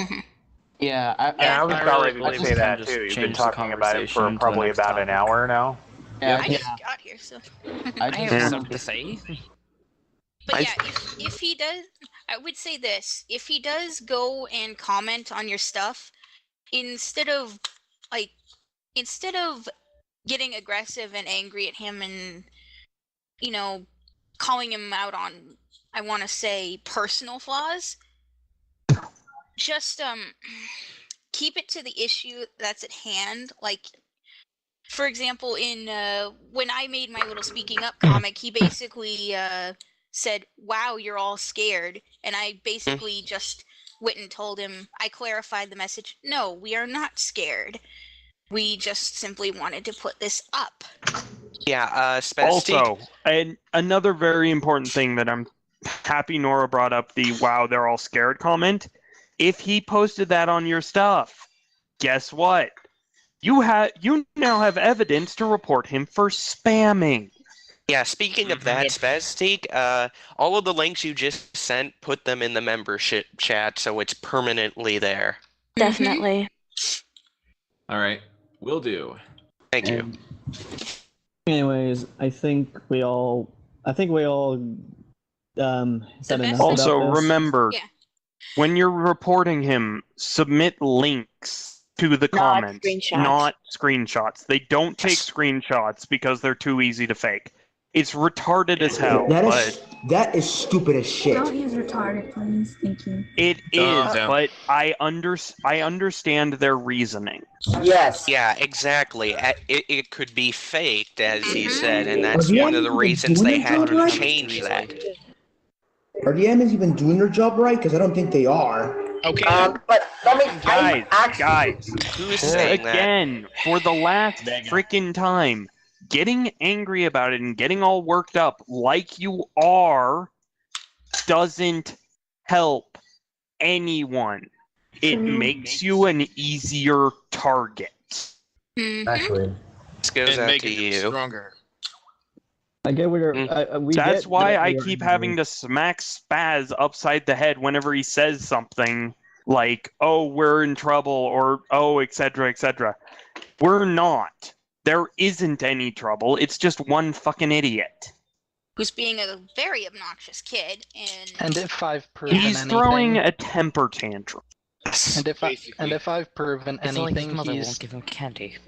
Yeah, I was about ready to say that too. You've been talking about it for probably about an hour now. Yeah, I just got here, so I have something to say. But yeah, if he does, I would say this: if he does go and comment on your stuff, instead of getting aggressive and angry at him and calling him out on, I want to say, personal flaws, just keep it to the issue that's at hand. Like, for example, in when I made my little speaking up comic, he basically said, "Wow, you're all scared," and I basically just went and told him, I clarified the message. No, we are not scared. We just simply wanted to put this up. Yeah, Also, and another very important thing that I'm happy Nora brought up, the "wow, they're all scared" comment. If he posted that on your stuff, guess what? You now have evidence to report him for spamming. Yeah, speaking of that, Spastic, all of the links you just sent, put them in the membership chat so it's permanently there. Definitely. All right, will do. Thank you. Anyways, I think we all said enough. Also, about this. remember, when you're reporting him, submit links to the comments, not screenshots. They don't take screenshots because they're too easy to fake. It's retarded as hell, That is stupid as shit. Don't use retarded, please. Thank you. It is, but I understand their reasoning. Yes. Yeah, exactly. It could be faked, as he said, and that's one of the reasons they had to change that. Are the admins even doing their job right? Because I don't think they are. Okay. But let me, guys, who's saying that? Again, for the last freaking time, getting angry about it and getting all worked up like you are doesn't help anyone. It makes you an easier target. Actually, this goes out to you. Stronger. I get what you're. That's why I keep having to smack Spaz upside the head whenever he says something like, "Oh, we're in trouble," or "Oh, etc., etc." We're not. There isn't any trouble. It's just one fucking idiot. Who's being a very obnoxious kid, and if I've proven he's anything, throwing a temper tantrum. And if I've proven It's like his anything, mother won't give him candy.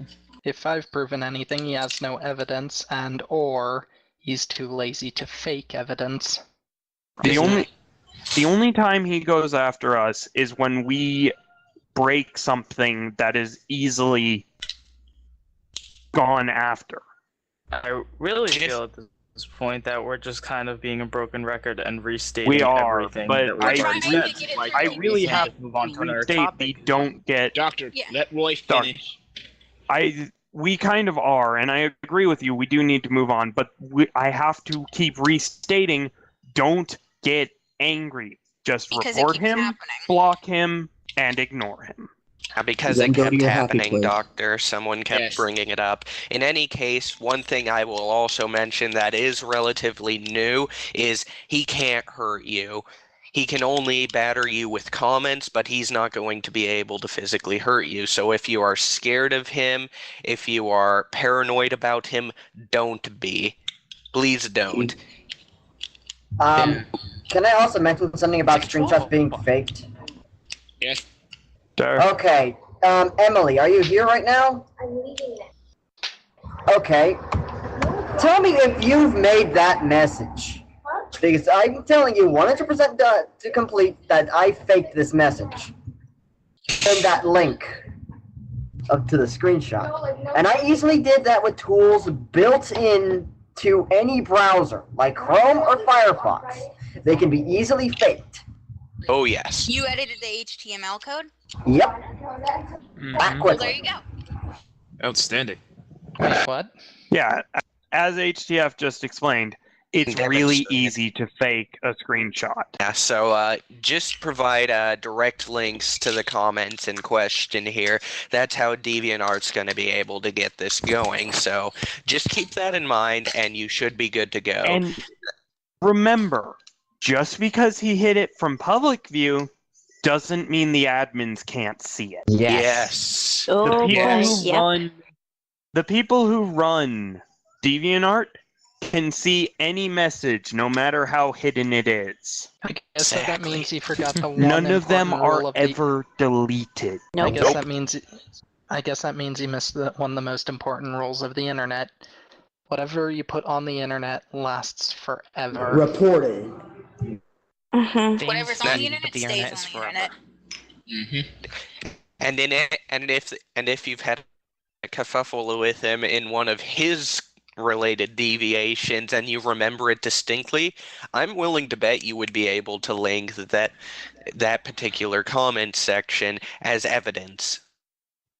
If I've proven anything, he has no evidence, or he's too lazy to fake evidence. The only time he goes after us is when we break something that is easily gone after. I really feel at this point that we're just kind of being a broken record and restating everything. But that we've already said. I really have to move on to another topic. Don't get Doctor. Let Roy finish. We kind of are, and I agree with you. We do need to move on, but I have to keep restating. Don't get angry. Just report him, block him, and ignore him. Because it kept happening, Doctor. Someone kept bringing it up. In any case, one thing I will also mention that is relatively new is he can't hurt you. He can only batter you with comments, but he's not going to be able to physically hurt you. So if you are scared of him, if you are paranoid about him, don't be. Please don't. Can I also mention something about screenshots being faked? Yes. Okay. Emily, are you here right now? I'm reading it. Okay. Tell me if you've made that message. Because I'm telling you 100% to complete that I faked this message. And that link up to the screenshot. And I easily did that with tools built in to any browser, like Chrome or Firefox. They can be easily faked. Oh, yes. You edited the HTML code? Yep. Back Well, quickly. there you go. Outstanding. What? Yeah, as HTF just explained, it's really easy to fake a screenshot. Yeah, so just provide direct links to the comments in question here. That's how DeviantArt's going to be able to get this going. So just keep that in mind, and you should be good to go. And remember, just because he hid it from public view doesn't mean the admins can't see it. Yes. The people who run DeviantArt can see any message, no matter how hidden it is. I guess that means he forgot the one None of them important rule are of the- ever deleted. I guess that means he missed one of the most important rules of the internet. Whatever you put on the internet lasts forever. Reported. Whatever's on the internet stays on the internet. And if you've had a kerfuffle with him in one of his related deviations and you remember it distinctly, I'm willing to bet you would be able to link that particular comment section as evidence.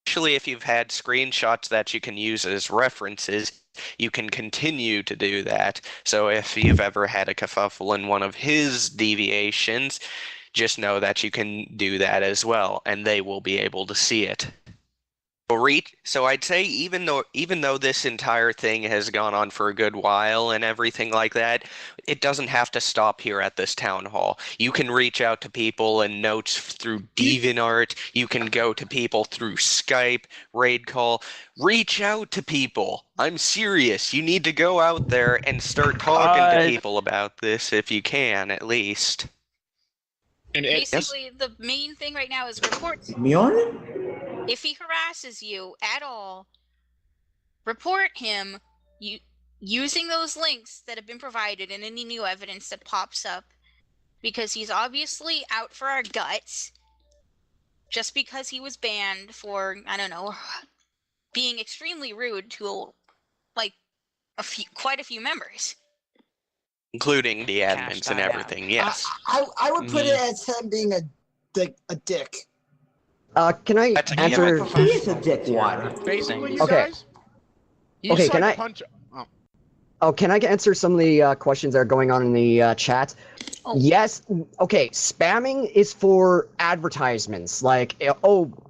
Especially if you've had screenshots that you can use as references, you can continue to do that. So if you've ever had a kerfuffle in one of his deviations, just know that you can do that as well, and they will be able to see it. So I'd say even though this entire thing has gone on for a good while and everything like that, it doesn't have to stop here at this town hall. You can reach out to people in notes through DeviantArt. You can go to people through Skype, raid call. Reach out to people. I'm serious. You need to go out there and start talking to people about this if you can, at least. And basically, the main thing right now is reports. Me on it? If he harasses you at all, report him using those links that have been provided and any new evidence that pops up, because he's obviously out for our guts just because he was banned for, I don't know, being extremely rude to quite a few members. Including the admins and everything, yes. I would put it as him being a dick. Can I answer? He is a dick one. Basically, you Okay. guys. You Okay, just can like I- to punch. Oh. Oh, can I answer some of the questions that are going on in the chat? Oh. Yes. Okay. Spamming is for advertisements, like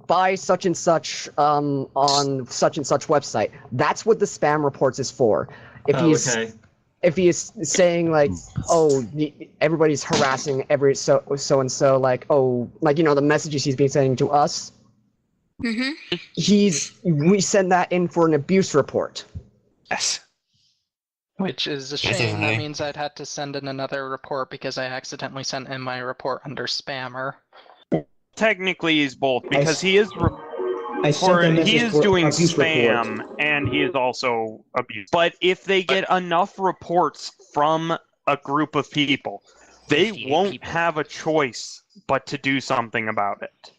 buy such and such on such and such website. That's what the spam reports is for. If he is saying like, everybody's harassing every so and so, like the messages he's been sending to us. We send that in for an abuse report. Yes. Which is a shame. That means I'd had to send in another report because I accidentally sent in my report under spammer. Technically, he's both because he is doing spam and he is also abuse. But if they get enough reports from a group of people, they won't have a choice but to do something about it.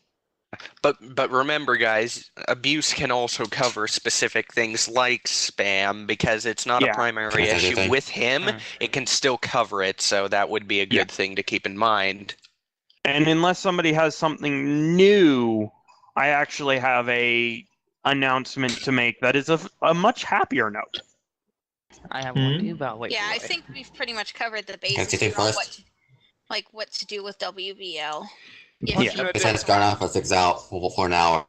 But remember, guys, abuse can also cover specific things like spam because it's not a primary issue with him. It can still cover it, so that would be a good thing to keep in mind. And unless somebody has something new, I actually have a announcement to make that is a much happier note. I have one too, but wait. Yeah, I think we've pretty much covered the basics on what to do with WBL. It's gone on for 6 hours for an hour.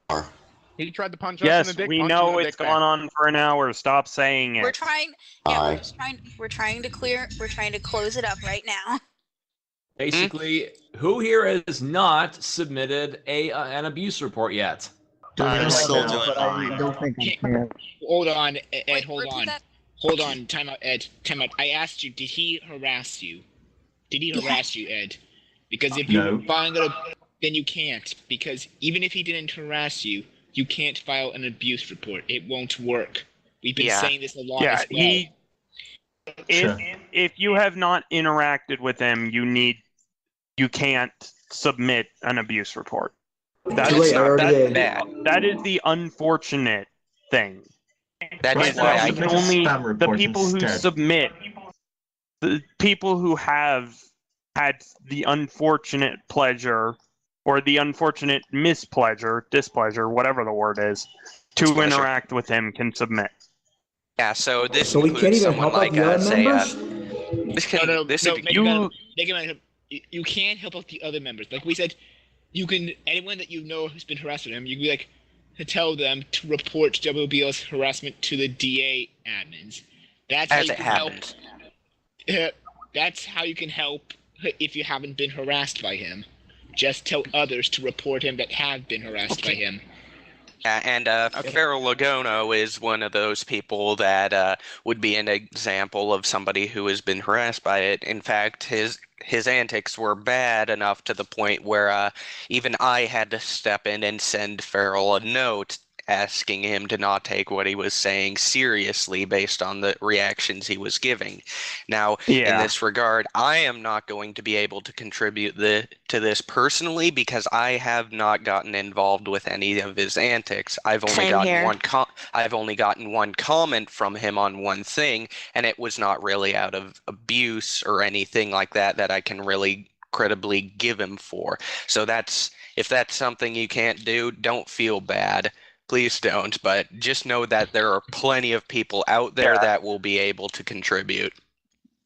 He tried to punch us in the Yes, dick. we punch know him in the it's dick gone on for an hour. Stop saying it. We're trying to close it up right now. Basically, who here has not submitted an abuse report yet? I'm still doing mine. Hold on, Ed. Hold on. Time out, Ed. Time out. I asked you, did he harass you? Did he harass you, Ed? Because if you find that, then you can't. Because even if he didn't harass you, you can't file an abuse report. It won't work. We've been saying this a lot as well. If you have not interacted with him, you can't submit an abuse report. That is the unfortunate thing. That's Right why now, I the only the people who submit, the people who have had the unfortunate pleasure or the unfortunate displeasure, whatever the word is, to interact with him can submit. Yeah, so this So we can't includes even someone help out like the other say members? You can't help out the other members. Like we said, you can anyone that you know who's been harassed with him, you can be like to tell them to report WBL's harassment to the DA admins. That's how as you it can happens. help. That's how you can help if you haven't been harassed by him. Just tell others to report him that have been harassed by him. And Farrell Lagono is one of those people that would be an example of somebody who has been harassed by it. In fact, his antics were bad enough to the point where even I had to step in and send Farrell a note asking him to not take what he was saying seriously based on the reactions he was giving. Now, in this regard, I am not going to be able to contribute to this personally because I have not gotten involved with any of his antics. I've only gotten one comment from him on one thing, and it was not really out of abuse or anything like that I can really credibly give him for. So if that's something you can't do, don't feel bad. Please don't, but just know that there are plenty of people out there that will be able to contribute.